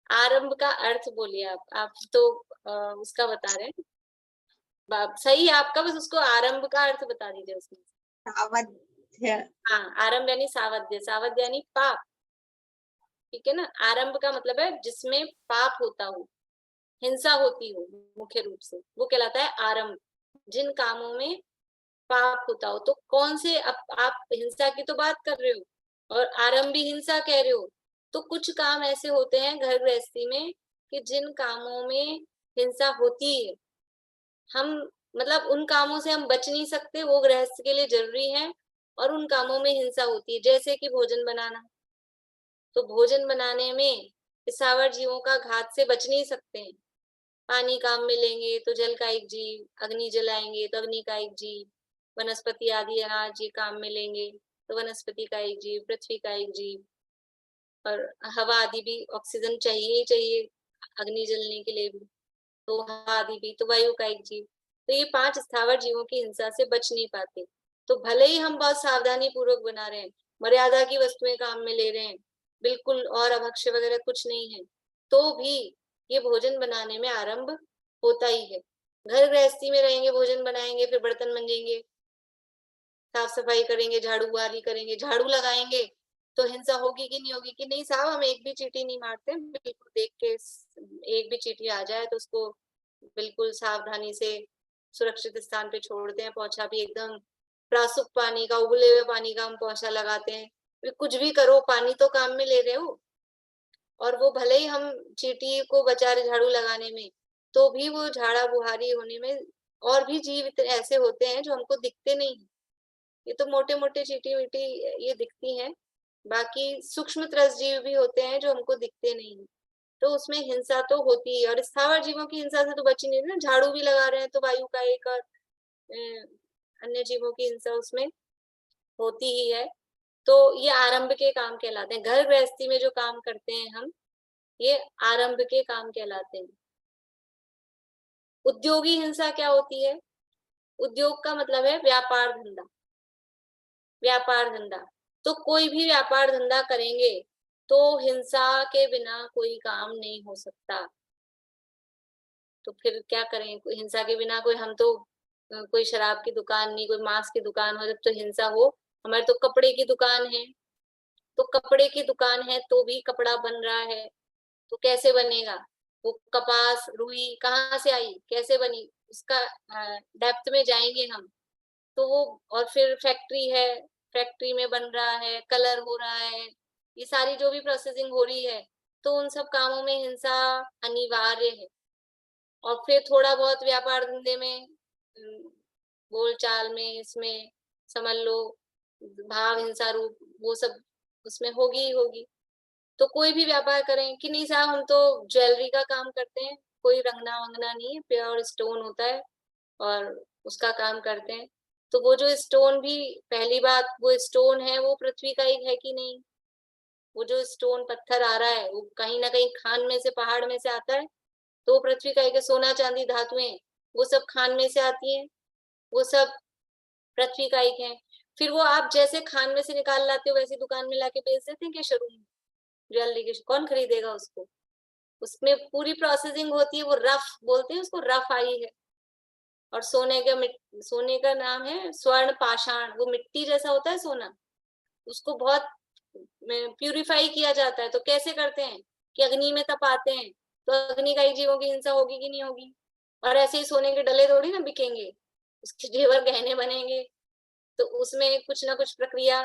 आरंभ का अर्थ बोलिए आप तो उसका बता रहे हैं, सही है आपका, बस उसको आरंभ का अर्थ बता दीजिए उसमें। सावध्य। हाँ, आरंभ यानी सावध्य, सावध्य यानी पाप, ठीक है ना। आरंभ का मतलब है जिसमें पाप होता हो, हिंसा होती हो मुख्य रूप से, वो कहलाता है आरंभ। जिन कामों में पाप होता हो, तो कौन से आप हिंसा की तो बात कर रहे हो और आरंभी हिंसा कह रहे हो, तो कुछ काम ऐसे होते हैं घर गृहस्थी में कि जिन कामों में हिंसा होती है, हम मतलब उन कामों से हम बच नहीं सकते, वो गृहस्थ के लिए जरूरी है, और उन कामों में हिंसा होती है, जैसे कि भोजन बनाना। तो भोजन बनाने में स्थावर जीवों का घात से बच नहीं सकते हैं। पानी काम में लेंगे तो जल का एक जीव, अग्नि जलाएंगे तो अग्नि का एक जीव, वनस्पति आदि अनाज ये काम में लेंगे तो वनस्पति का एक जीव, पृथ्वी का एक जीव, और हवा आदि भी ऑक्सीजन चाहिए ही चाहिए अग्नि जलने के लिए भी, तो हवा आदि भी, तो वायु का एक जीव। तो ये 5 स्थावर जीवों की हिंसा से बच नहीं पाते। तो भले ही हम बहुत सावधानी पूर्वक बना रहे हैं, मर्यादा की वस्तुएं काम में ले रहे हैं, बिल्कुल और अभक्ष्य वगैरह कुछ नहीं है, तो भी ये भोजन बनाने में आरंभ होता ही है। घर गृहस्थी में रहेंगे, भोजन बनाएंगे, फिर बर्तन मंजेंगे, साफ सफाई करेंगे, झाड़ू बुहारी करेंगे, झाड़ू लगाएंगे तो हिंसा होगी कि नहीं होगी कि नहीं साहब हम एक भी चींटी नहीं मारते, बिल्कुल देख के एक भी चींटी आ जाए तो उसको बिल्कुल सावधानी से सुरक्षित स्थान पे छोड़ते हैं, पोछा भी एकदम प्रासुक पानी का, उबले हुए पानी का हम पोछा लगाते हैं। कुछ भी करो, पानी तो काम में ले रहे हो। और वो भले ही हम चींटी को बचा रहे झाड़ू लगाने में, तो भी वो झाड़ा बुहारी होने में और भी जीव इतने ऐसे होते हैं जो हमको दिखते नहीं। ये तो मोटे मोटे चींटी वीटी ये दिखती हैं, बाकी सूक्ष्म त्रस्त जीव भी होते हैं जो हमको दिखते नहीं। तो उसमें हिंसा तो होती है, और स्थावर जीवों की हिंसा से तो बच ही नहीं रहे ना, झाड़ू भी लगा रहे हैं तो वायु का एक, और अन्य जीवों की हिंसा उसमें होती ही है। तो ये आरंभ के काम कहलाते हैं। घर गृहस्थी में जो काम करते हैं हम, ये आरंभ के काम कहलाते हैं। उद्योगी हिंसा क्या होती है? उद्योग का मतलब है व्यापार धंधा। व्यापार धंधा, तो कोई भी व्यापार धंधा करेंगे तो हिंसा के बिना कोई काम नहीं हो सकता। तो फिर क्या करें, हिंसा के बिना कोई, हम तो कोई शराब की दुकान नहीं, कोई मांस की दुकान हो जब तो हिंसा हो। हमारे तो कपड़े की दुकान है, तो कपड़े की दुकान है तो भी कपड़ा बन रहा है, तो कैसे बनेगा? वो कपास रुई कहाँ से आई, कैसे बनी, उसका डेप्थ में जाएंगे हम तो वो। और फिर फैक्ट्री है, फैक्ट्री में बन रहा है, कलर हो रहा है, ये सारी जो भी प्रोसेसिंग हो रही है, तो उन सब कामों में हिंसा अनिवार्य है। और फिर थोड़ा बहुत व्यापार धंधे में, बोल चाल में, इसमें समझ लो भाव हिंसा रूप, वो सब उसमें होगी ही होगी। तो कोई भी व्यापार करें कि नहीं साहब हम तो ज्वेलरी का काम करते हैं, कोई रंगना वंगना नहीं है, प्योर स्टोन होता है और उसका काम करते हैं। तो वो जो स्टोन भी, पहली बात वो स्टोन है वो पृथ्वी का एक है कि नहीं? वो जो स्टोन पत्थर आ रहा है वो कहीं ना कहीं खान में से, पहाड़ में से आता है, तो वो पृथ्वी का एक है। सोना चांदी धातुएं वो सब खान में से आती हैं, वो सब पृथ्वी का एक है। फिर वो आप जैसे खान में से निकाल लाते हो वैसे दुकान में लाके बेच देते हैं क्या शोरूम? ज्वेलरी के कौन खरीदेगा उसको? उसमें पूरी प्रोसेसिंग होती है, वो रफ बोलते हैं उसको, रफ आई है। और सोने का नाम है स्वर्ण पाषाण, वो मिट्टी जैसा होता है सोना, उसको बहुत प्यूरिफाई किया जाता है। तो कैसे करते हैं कि अग्नि में तपाते हैं, तो अग्नि का ही जीवों की हिंसा होगी कि नहीं होगी? और ऐसे ही सोने के डले थोड़ी ना बिकेंगे, उसके जेवर गहने बनेंगे, तो उसमें कुछ ना कुछ प्रक्रिया,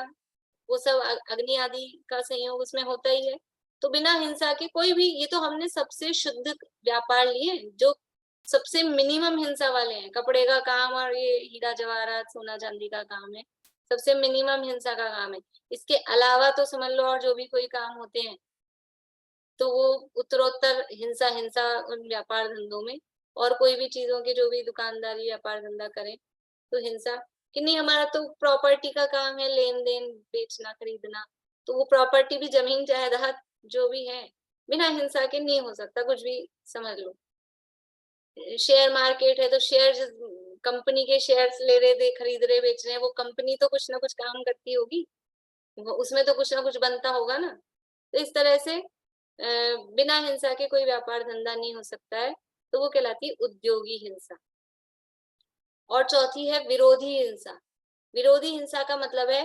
वो सब अग्नि आदि का संयोग उसमें होता ही है। तो बिना हिंसा के कोई भी, ये तो हमने सबसे शुद्ध व्यापार लिए जो सबसे मिनिमम हिंसा वाले हैं। कपड़े का काम और ये हीरा जवाहरात सोना चांदी का काम है, सबसे मिनिमम हिंसा का काम है। इसके अलावा तो समझ लो और जो भी कोई काम होते हैं तो वो उत्तरोत्तर हिंसा हिंसा उन व्यापार धंधों में। और कोई भी चीजों की जो भी दुकानदारी व्यापार धंधा करें तो हिंसा कि नहीं, हमारा तो प्रॉपर्टी का काम है, लेन देन बेचना खरीदना, तो वो प्रॉपर्टी भी जमीन जायदाद जो भी है बिना हिंसा के नहीं हो सकता कुछ भी। समझ लो शेयर मार्केट है तो शेयर, कंपनी के शेयर्स ले रहे थे, खरीद रहे बेच रहे हैं, वो कंपनी तो कुछ ना कुछ काम करती होगी, उसमें तो कुछ ना कुछ बनता होगा ना। तो इस तरह से बिना हिंसा के कोई व्यापार धंधा नहीं हो सकता है, तो वो कहलाती है उद्योगी हिंसा। और चौथी है विरोधी हिंसा। विरोधी हिंसा का मतलब है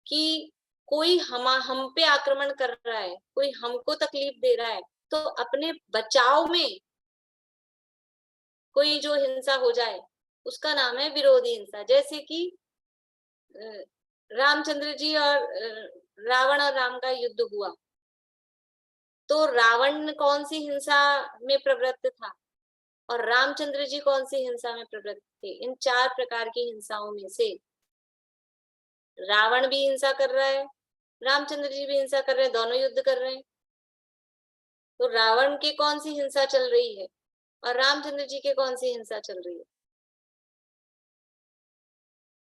कि कोई हम पे आक्रमण कर रहा है, कोई हमको तकलीफ दे रहा है, तो अपने बचाव में कोई जो हिंसा हो जाए उसका नाम है विरोधी हिंसा। जैसे कि रामचंद्र जी और रावण और राम का युद्ध हुआ, तो रावण कौन सी हिंसा में प्रवृत्त था और रामचंद्र जी कौन सी हिंसा में प्रवृत्त थे? इन 4 प्रकार की हिंसाओं में से रावण भी हिंसा कर रहा है, रामचंद्र जी भी हिंसा कर रहे हैं, दोनों युद्ध कर रहे हैं। तो रावण के कौन सी हिंसा चल रही है और रामचंद्र जी के कौन सी हिंसा चल रही है?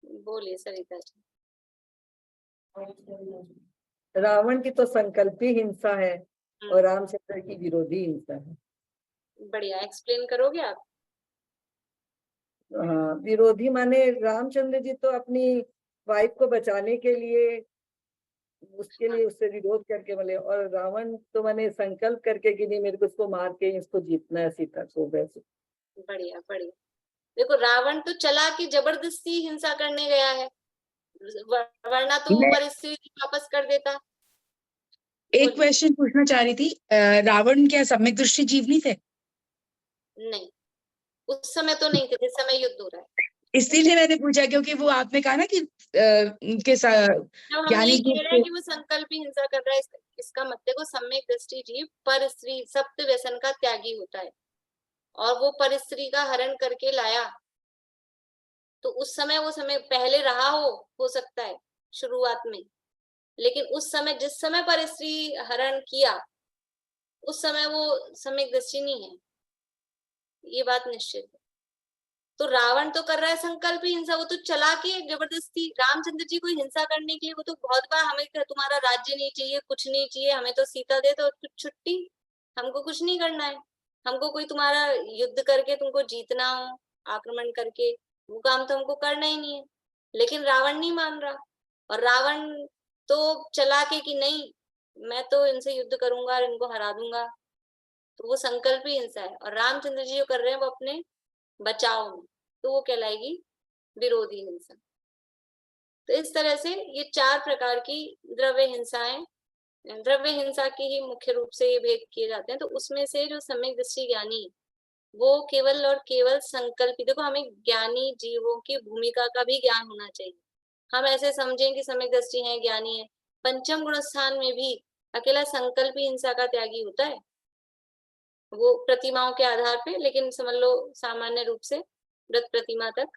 बोलिए सरिता जी। रावण की तो संकल्पी हिंसा है और रामचंद्र की विरोधी हिंसा है। बढ़िया, एक्सप्लेन करोगे आप? हाँ, विरोधी माने रामचंद्र जी तो अपनी वाइफ को बचाने के लिए, उसके लिए उससे विरोध करके बोले, और रावण तो माने संकल्प करके कि नहीं मेरे को इसको मार के इसको जीतना है सीता को, वैसे। बढ़िया बढ़िया। देखो रावण तो चला कि जबरदस्ती हिंसा करने गया है, वरना तो वो मैं परिस्थिति वापस कर देता। एक बोलिए। क्वेश्चन पूछना चाह रही थी, रावण क्या सम्यक दृष्टि जीव नहीं थे? नहीं, उस समय तो नहीं थे जिस समय युद्ध हो रहा है। इसीलिए मैंने पूछा, क्योंकि वो आपने कहा ना कि उनके जब हम ज्ञानी ये जीव कह रहे हैं थे। कि वो संकल्प ही हिंसा कर रहा है, इसका मतलब वो सम्यक दृष्टि जीव पर स्त्री सप्त व्यसन का त्यागी होता है, और वो पर स्त्री का हरण करके लाया, तो उस समय वो समय पहले रहा हो सकता है शुरुआत में, लेकिन उस समय जिस समय पर स्त्री हरण किया उस समय वो सम्यक दृष्टि नहीं है, ये बात निश्चित है। तो रावण तो कर रहा है संकल्प ही हिंसा, वो तो चला के जबरदस्ती रामचंद्र जी को हिंसा करने के लिए, वो तो बहुत बार हमें तुम्हारा राज्य नहीं चाहिए, कुछ नहीं चाहिए, हमें तो सीता दे तो छुट्टी, हमको कुछ नहीं करना है, हमको कोई तुम्हारा युद्ध करके तुमको जीतना हो आक्रमण करके, वो काम तो हमको करना ही नहीं है। लेकिन रावण नहीं मान रहा, और रावण तो चला के कि नहीं मैं तो इनसे युद्ध करूंगा और इनको हरा दूंगा, तो वो संकल्प ही हिंसा है। और रामचंद्र जी जो कर रहे हैं वो अपने बचाव में, तो वो कहलाएगी विरोधी हिंसा। तो इस तरह से ये 4 प्रकार की द्रव्य हिंसाएं, द्रव्य हिंसा की ही मुख्य रूप से ये भेद किए जाते हैं। तो उसमें से जो सम्यक दृष्टि ज्ञानी, वो केवल और केवल संकल्प, देखो हमें ज्ञानी जीवों की भूमिका का भी ज्ञान होना चाहिए। हम ऐसे समझें कि सम्यक दृष्टि है ज्ञानी है, पंचम गुण स्थान में भी अकेला संकल्प ही हिंसा का त्यागी होता है, वो प्रतिमाओं के आधार पे, लेकिन समझ लो सामान्य रूप से व्रत प्रतिमा तक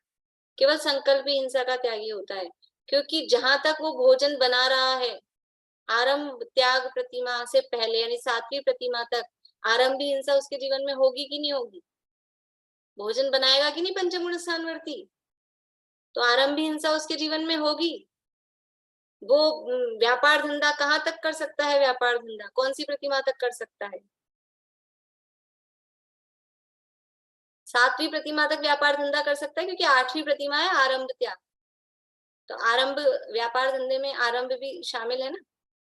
केवल संकल्प ही हिंसा का त्यागी होता है। क्योंकि जहां तक वो भोजन बना रहा है, आरंभ त्याग प्रतिमा से पहले यानी 7वीं प्रतिमा तक आरंभी हिंसा उसके जीवन में होगी कि नहीं होगी? भोजन बनाएगा कि नहीं पंचम गुण स्थानवर्ती, तो आरंभी हिंसा उसके जीवन में होगी। वो व्यापार धंधा कहाँ तक कर सकता है? व्यापार धंधा कौन सी प्रतिमा तक कर सकता है? 7वीं प्रतिमा तक व्यापार धंधा कर सकता है, क्योंकि 8वीं प्रतिमा है आरंभ त्याग। तो आरंभ व्यापार धंधे में आरंभ भी शामिल है ना,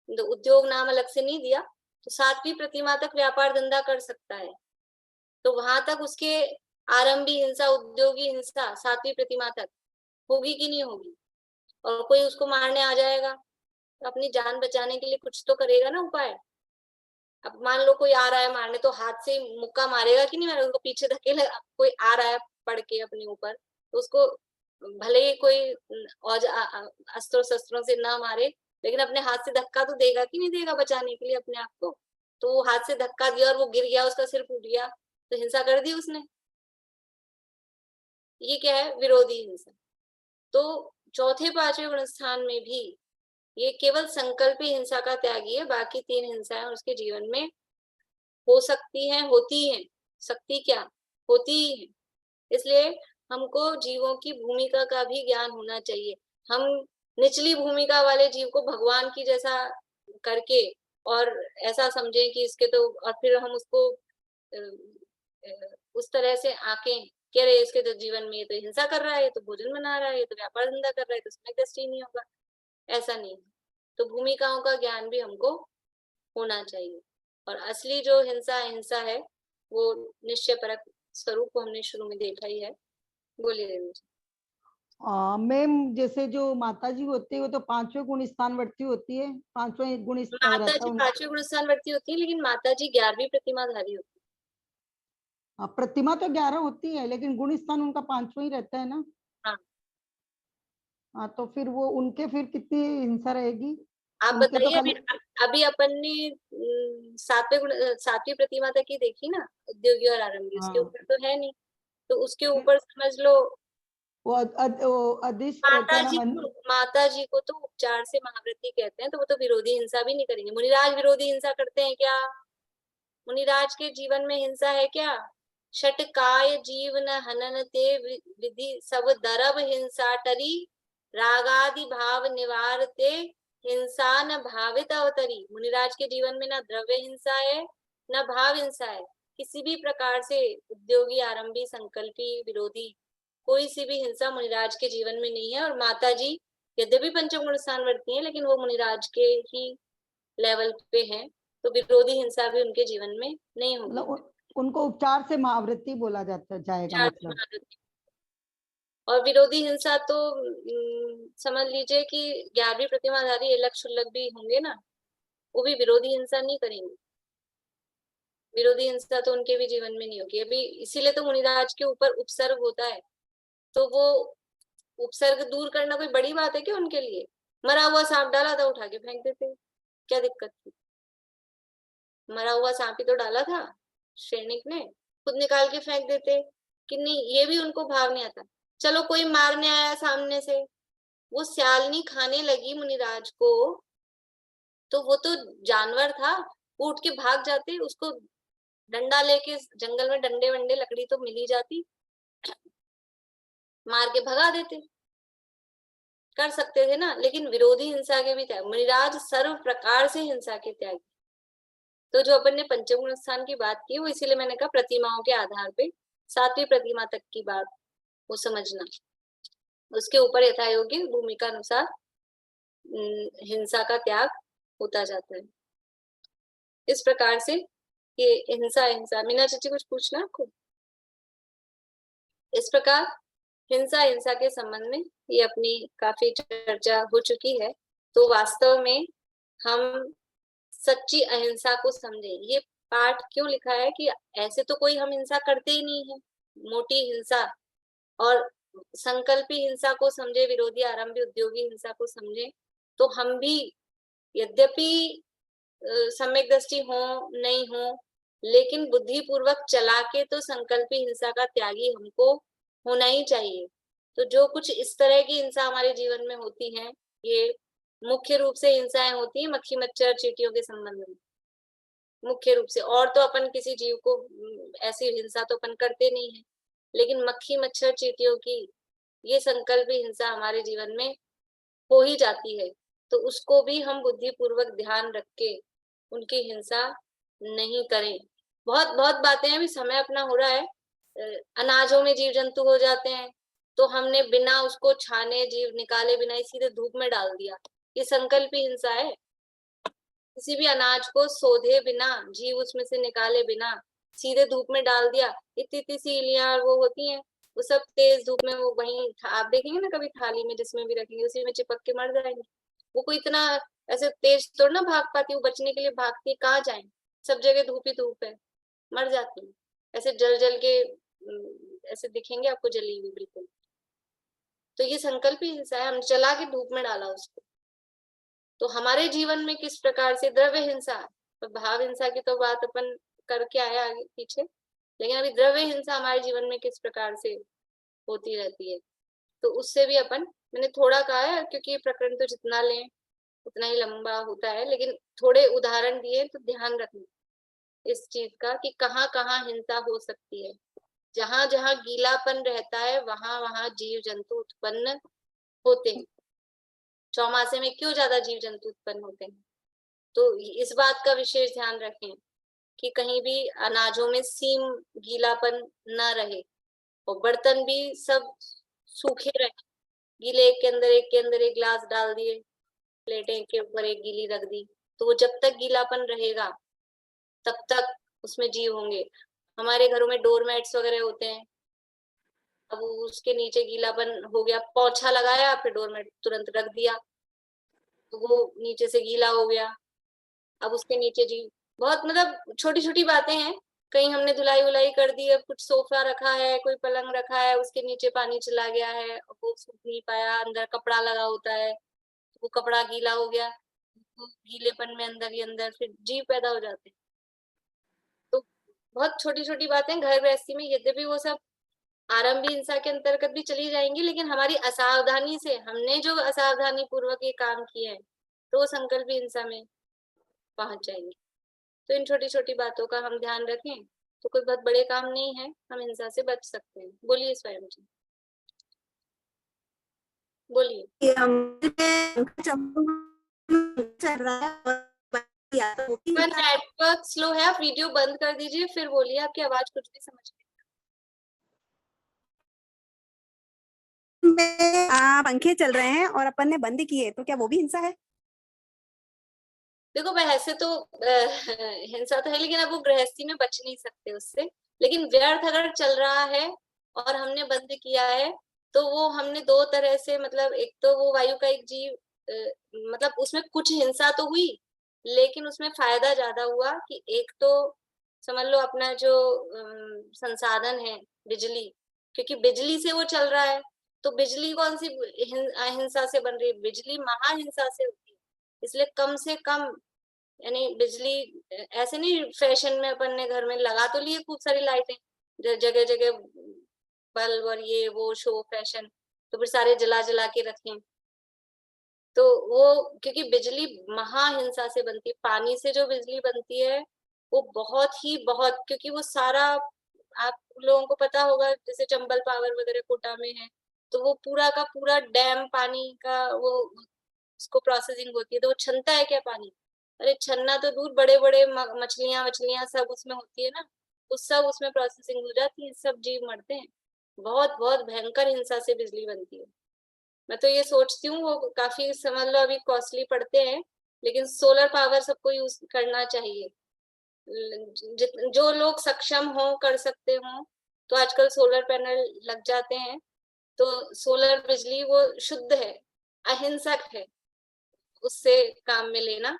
तो उद्योग नाम अलग से नहीं दिया, तो 7वीं प्रतिमा तक व्यापार धंधा कर सकता है, तो वहां तक उसके आरंभी हिंसा उद्योगी हिंसा 7वीं प्रतिमा तक होगी कि नहीं होगी? और कोई उसको मारने आ जाएगा तो अपनी जान बचाने के लिए कुछ तो करेगा ना उपाय। अब मान लो कोई आ रहा है मारने, तो हाथ से मुक्का मारेगा कि नहीं मारेगा? उसको पीछे धकेले, कोई आ रहा है पड़ के अपने ऊपर, तो उसको भले ही कोई अस्त्रों शस्त्रों से ना मारे, लेकिन अपने हाथ से धक्का तो देगा कि नहीं देगा बचाने के लिए अपने आप को। तो वो हाथ से धक्का दिया और वो गिर गया, उसका सिर फूट गया, तो हिंसा कर दी उसने। ये क्या है? विरोधी हिंसा। तो चौथे 5वें गुण स्थान में भी ये केवल संकल्पी हिंसा का त्यागी है, बाकी 3 हिंसाएं उसके जीवन में हो सकती हैं, होती हैं, सकती क्या होती ही है। इसलिए हमको जीवों की भूमिका का भी ज्ञान होना चाहिए। हम निचली भूमिका वाले जीव को भगवान की जैसा करके और ऐसा समझें कि इसके तो, और फिर हम उसको उस तरह से आके कह रहे इसके तो जीवन में ये तो हिंसा कर रहा है, ये तो भोजन बना रहा है, ये तो व्यापार धंधा कर रहा है, तो उसमें दृष्टि नहीं होगा, ऐसा नहीं। तो भूमिकाओं का ज्ञान भी हमको होना चाहिए। और असली जो हिंसा है वो निश्चय परक स्वरूप को हमने शुरू में देखा ही है। बोलिए रेणु जी। मैम जैसे जो माता जी होती है वो तो 5वें गुण स्थान वर्ती होती है, 5वें गुण माता रहता जी है 5वें गुण स्थानवर्ती होती है, लेकिन माता जी 11वीं प्रतिमाधारी होती प्रतिमा तो 11 होती है, लेकिन गुण स्थान उनका 5वां ही रहता है ना। हाँ। हाँ, तो फिर वो उनके फिर कितनी हिंसा रहेगी? आप उनके तो बताइए, अभी खाली अभी अपन ने 7वीं प्रतिमा तक ही देखी ना, उद्योगी और आरंभी, उसके हाँ, ऊपर तो है नहीं, तो उसके फिर ऊपर समझ लो वो अधिश क्या नाम माता जी को तो उपचार से महाव्रती कहते हैं, तो वो तो विरोधी हिंसा भी नहीं करेंगे। मुनिराज विरोधी हिंसा करते हैं क्या? मुनिराज के जीवन में हिंसा है क्या? षटकाय जीवन हनन ते विधि सब दरब हिंसा टरी, रागादि भाव निवारते हिंसा न भावित अवतरी। मुनिराज के जीवन में ना द्रव्य हिंसा है न भाव हिंसा है, किसी भी प्रकार से उद्योगी आरंभी संकल्पी विरोधी कोई सी भी हिंसा मुनिराज के जीवन में नहीं है। और माता जी यद्यपि पंचम गुण स्थानवर्ती है, लेकिन वो मुनिराज के ही लेवल पे हैं, तो विरोधी हिंसा भी उनके जीवन में नहीं होगी। मतलब उनको उपचार से महावृत्ति बोला जाता जाएगा मतलब। और विरोधी हिंसा तो समझ लीजिए कि 11वीं प्रतिमाधारी अलग शुल्लक भी होंगे ना, वो भी विरोधी हिंसा नहीं करेंगे। विरोधी हिंसा तो उनके भी जीवन में नहीं होगी अभी, इसीलिए तो मुनिराज के ऊपर उपसर्ग होता है। तो वो उपसर्ग दूर करना कोई बड़ी बात है क्या उनके लिए? मरा हुआ सांप डाला था, उठा के फेंक देते, क्या दिक्कत थी? मरा हुआ सांप ही तो डाला था सैनिक ने, खुद निकाल के फेंक देते कि नहीं, ये भी उनको भाव नहीं आता। चलो कोई मारने आया सामने से, वो स्यालनी खाने लगी मुनिराज को, तो वो तो जानवर था, उठ के भाग जाते, उसको डंडा लेके, जंगल में डंडे वंडे लकड़ी तो मिल ही जाती, मार के भगा देते, कर सकते थे ना। लेकिन विरोधी हिंसा के भी त्याग, मुनिराज सर्व प्रकार से हिंसा के त्यागी। तो जो अपन ने पंचम गुण स्थान की बात की, वो इसीलिए मैंने कहा प्रतिमाओं के आधार पे 7वीं प्रतिमा तक की बात वो समझना, उसके ऊपर यथायोग्य भूमिका अनुसार हिंसा का त्याग होता जाता है। इस प्रकार से ये हिंसा मीना चाची कुछ पूछना आपको? इस प्रकार हिंसा के संबंध में ये अपनी काफी चर्चा हो चुकी है। तो वास्तव में हम सच्ची अहिंसा को समझें। ये पाठ क्यों लिखा है कि ऐसे तो कोई हम हिंसा करते ही नहीं है, मोटी हिंसा, और संकल्पी हिंसा को समझे, विरोधी आरंभी उद्योगी हिंसा को समझे, तो हम भी यद्यपि सम्यक दृष्टि हो नहीं हो, लेकिन बुद्धि पूर्वक चला के तो संकल्पी हिंसा का त्यागी हमको होना ही चाहिए। तो जो कुछ इस तरह की हिंसा हमारे जीवन में होती है, ये मुख्य रूप से हिंसाएं होती है मक्खी मच्छर चींटियों के संबंध में, मुख्य रूप से। और तो अपन किसी जीव को ऐसी हिंसा तो अपन करते नहीं है, लेकिन मक्खी मच्छर चींटियों की ये संकल्पी हिंसा हमारे जीवन में हो ही जाती है। तो उसको भी हम बुद्धि पूर्वक ध्यान रख के उनकी हिंसा नहीं करें। बहुत बहुत बातें अभी समय अपना हो रहा है, अनाजों में जीव जंतु हो जाते हैं, तो हमने बिना उसको छाने, जीव निकाले बिना ही सीधे धूप में डाल दिया, ये संकल्पी हिंसा है। किसी भी अनाज को सोधे बिना, जीव उसमें से निकाले बिना सीधे धूप में डाल दिया, इतनी इतनी सी इलियां वो होती हैं, वो सब तेज धूप में, वो वहीं आप देखेंगे ना कभी थाली में जिसमें भी रखेंगे उसी में चिपक के मर जाएंगे। वो कोई इतना ऐसे तेज तो ना भाग पाती, वो बचने के लिए भागती है, कहाँ जाए, सब जगह धूप ही धूप है, मर जाती है। ऐसे जल जल के ऐसे दिखेंगे आपको जली हुई बिल्कुल। तो ये संकल्प ही हिंसा है, हमने चला के धूप में डाला उसको। तो हमारे जीवन में किस प्रकार से द्रव्य हिंसा, तो भाव हिंसा की तो बात अपन करके आए आगे पीछे, लेकिन अभी द्रव्य हिंसा हमारे जीवन में किस प्रकार से होती रहती है, तो उससे भी अपन, मैंने थोड़ा कहा है क्योंकि प्रकरण तो जितना लें उतना ही लंबा होता है, लेकिन थोड़े उदाहरण दिए तो ध्यान रखना इस चीज का कि कहाँ कहाँ हिंसा हो सकती है। जहां जहां गीलापन रहता है वहां वहां जीव जंतु उत्पन्न होते हैं। चौमासे में क्यों ज्यादा जीव जंतु उत्पन्न होते हैं, तो इस बात का विशेष ध्यान रखें कि कहीं भी अनाजों में सीम गीलापन न रहे और बर्तन भी सब सूखे रहे, गीले एक के अंदर एक गिलास डाल दिए, प्लेटें के ऊपर एक गीली रख दी, तो वो जब तक गीलापन रहेगा तब तक उसमें जीव होंगे। हमारे घरों में डोरमेट्स वगैरह होते हैं, अब उसके नीचे गीलापन हो गया, पोछा लगाया फिर डोरमेट तुरंत रख दिया तो वो नीचे से गीला हो गया, अब उसके नीचे जीव, बहुत मतलब छोटी छोटी बातें हैं। कहीं हमने धुलाई उलाई कर दी, अब कुछ सोफा रखा है, कोई पलंग रखा है, उसके नीचे पानी चला गया है, वो सूख नहीं पाया, अंदर कपड़ा लगा होता है, वो कपड़ा गीला हो गया, तो गीलेपन में अंदर ही अंदर फिर जीव पैदा हो जाते हैं। तो बहुत छोटी छोटी बातें घर गृहस्थी में, यद्यपि वो सब आरंभी हिंसा के अंतर्गत भी चली जाएंगी, लेकिन हमारी असावधानी से, हमने जो असावधानी पूर्वक ये काम किए हैं, तो वो संकल्प हिंसा में पहुंच जाएंगे। तो इन छोटी छोटी बातों का हम ध्यान रखें तो कोई बहुत बड़े काम नहीं है, हम हिंसा से बच सकते हैं। बोलिए स्वयं जी, बोलिए। नेटवर्क स्लो है, आप वीडियो बंद कर दीजिए फिर बोलिए, आपकी आवाज कुछ भी समझ नहीं। पंखे चल रहे हैं और अपन ने बंद किए, तो क्या वो भी हिंसा है? देखो वैसे तो हिंसा तो है, लेकिन अब वो गृहस्थी में बच नहीं सकते उससे, लेकिन व्यर्थ अगर चल रहा है और हमने बंद किया है तो वो हमने दो तरह से, मतलब एक तो वो वायु का एक जीव, मतलब उसमें कुछ हिंसा तो हुई, लेकिन उसमें फायदा ज्यादा हुआ कि एक तो समझ लो अपना जो संसाधन है बिजली, क्योंकि बिजली से वो चल रहा है, तो बिजली कौन सी अहिंसा से बन रही है, बिजली महाहिंसा से होती है। इसलिए कम से कम, यानी बिजली ऐसे नहीं फैशन में अपन ने घर में लगा तो लिए खूब सारी लाइटें, जगह जगह बल्ब और ये वो शो फैशन, तो फिर सारे जला जला के रखें। तो वो क्योंकि बिजली महाहिंसा से बनती है, पानी से जो बिजली बनती है वो बहुत ही बहुत, क्योंकि वो सारा, आप लोगों को पता होगा जैसे चंबल पावर वगैरह कोटा में है, तो वो पूरा का पूरा डैम पानी का वो उसको प्रोसेसिंग होती है, तो वो छनता है क्या पानी? अरे छन्ना तो दूर, बड़े बड़े मछलियां वछलियां सब उसमें होती है ना, उस सब उसमें प्रोसेसिंग हो जाती है, सब जीव मरते हैं। बहुत बहुत भयंकर हिंसा से बिजली बनती है। मैं तो ये सोचती हूँ वो काफी समझ लो अभी कॉस्टली पड़ते हैं, लेकिन सोलर पावर सबको यूज करना चाहिए। जो लोग सक्षम हो कर सकते हो, तो आजकल सोलर पैनल लग जाते हैं, तो सोलर बिजली वो शुद्ध है, अहिंसक है, उससे काम में लेना।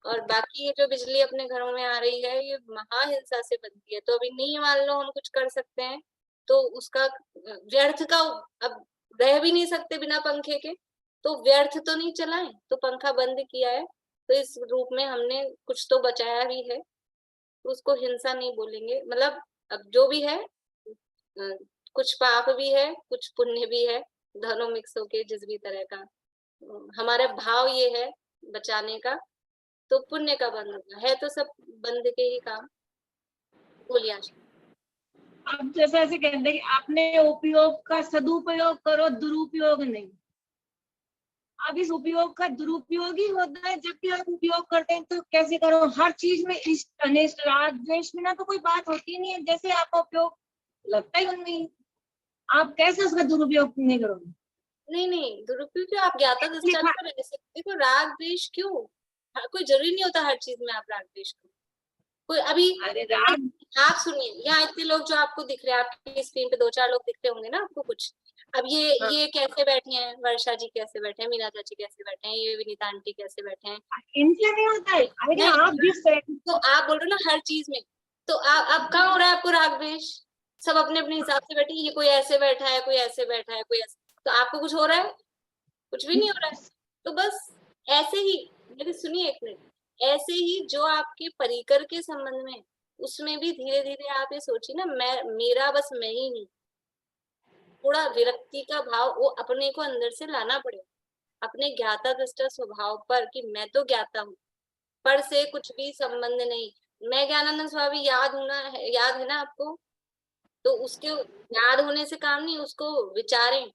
और बाकी ये जो बिजली अपने घरों में आ रही है ये महाहिंसा से बनती है, तो अभी नहीं मान लो हम कुछ कर सकते हैं, तो उसका व्यर्थ का, अब रह भी नहीं सकते बिना पंखे के, तो व्यर्थ तो नहीं चलाएं, तो पंखा बंद किया है, तो इस रूप में हमने कुछ तो बचाया भी है, तो उसको हिंसा नहीं बोलेंगे। मतलब अब जो भी है, कुछ पाप भी है कुछ पुण्य भी है, दोनों मिक्स होके जिस भी तरह का हमारा भाव ये है बचाने का, तो पुण्य का बंध होगा, है तो सब बंध के ही काम। बोलिए आशा। अब जैसे ऐसे कहते हैं कि आपने उपयोग का सदुपयोग करो, दुरुपयोग नहीं। अब इस उपयोग का दुरुपयोग ही होता है, जबकि आप उपयोग करते हैं तो कैसे करो, हर चीज में इष्ट अनिष्ट राग द्वेष में ना तो कोई बात होती नहीं है, जैसे आपका उपयोग लगता ही उनमें, आप कैसे उसका दुरुपयोग नहीं करोगे? नहीं नहीं, दुरुपयोग क्यों, आप ज्ञाता दृष्टा कर ऐसे देखो, राग द्वेष क्यों, कोई जरूरी नहीं होता हर चीज में आप राग द्वेष करो। कोई अभी अरे राग, आप सुनिए, यहाँ इतने लोग जो आपको दिख रहे हैं, आपकी स्क्रीन पे 2-4 लोग दिख रहे होंगे ना आपको कुछ, अब ये कैसे बैठे हैं, वर्षा जी कैसे बैठे हैं, मीना चाची कैसे बैठे हैं, ये विनीता आंटी कैसे बैठे हैं, इनसे नहीं होता है। अरे नहीं, आप जिस तो आप बोल रहे हो ना हर चीज में, तो अब कहाँ हो रहा है आपको राग द्वेष? सब अपने अपने हिसाब से बैठे, ये कोई ऐसे बैठा है, कोई ऐसे बैठा है, कोई ऐसे, तो आपको कुछ हो रहा है? कुछ भी नहीं हो रहा है। तो बस ऐसे ही, मेरी सुनिए एक मिनट, ऐसे ही जो आपके परिकर के संबंध में, उसमें भी धीरे धीरे आप ये सोचिए ना, मैं मेरा बस मैं ही हूँ, थोड़ा विरक्ति का भाव वो अपने को अंदर से लाना पड़ेगा, अपने ज्ञाता दृष्टा स्वभाव पर, कि मैं तो ज्ञाता हूँ, पर से कुछ भी संबंध नहीं। मैं ज्ञानानंद स्वामी याद है ना आपको, तो उसके याद होने से काम नहीं, उसको विचारें,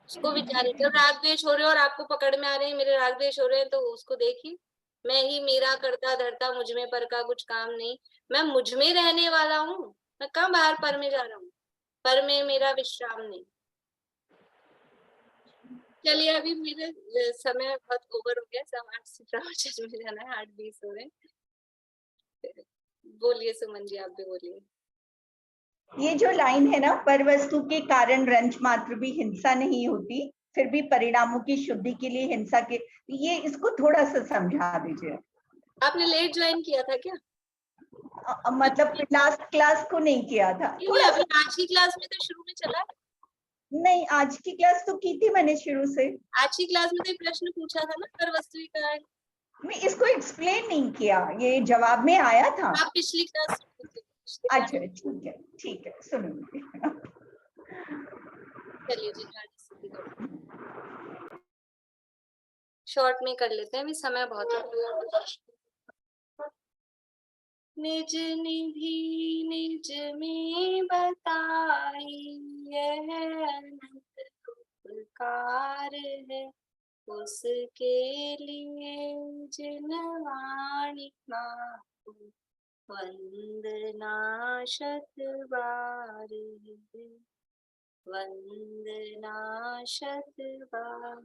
जब राग द्वेष हो रहे हो और आपको पकड़ में आ रहे हैं मेरे राग द्वेष हो रहे हैं, तो उसको देखिए, मैं ही मेरा करता धरता मुझ में पर का कुछ काम नहीं, मैं मुझ में रहने वाला हूँ, मैं कहाँ बाहर पर में जा रहा हूँ, पर में मेरा विश्राम नहीं। चलिए अभी मेरे समय बहुत ओवर हो गया, 8:15 में जाना है, 8:20 हो रहे हैं। बोलिए सुमन जी, आप भी बोलिए। ये जो लाइन है ना, पर वस्तु के कारण रंच मात्र भी हिंसा नहीं होती, फिर भी परिणामों की शुद्धि के लिए हिंसा के, ये इसको थोड़ा सा समझा दीजिए। आपने लेट ज्वाइन किया था क्या? मतलब लास्ट क्लास को नहीं किया था, थोड़ा अभी सा। आज की क्लास में तो शुरू में चला है। नहीं, आज की क्लास तो की थी मैंने शुरू से। आज की क्लास में तो प्रश्न पूछा था ना, पर वस्तु कारण, मैं इसको एक्सप्लेन नहीं किया, ये जवाब में आया था। आप पिछली क्लास। अच्छा ठीक है सुनो। चलिए जी, शॉर्ट में कर लेते हैं, अभी समय बहुत है। निज निधि निज में बताई, यह अनंत उपकार है, उसके लिए जिन वाणी माहु वंदना शत बार, वंदना शत बार।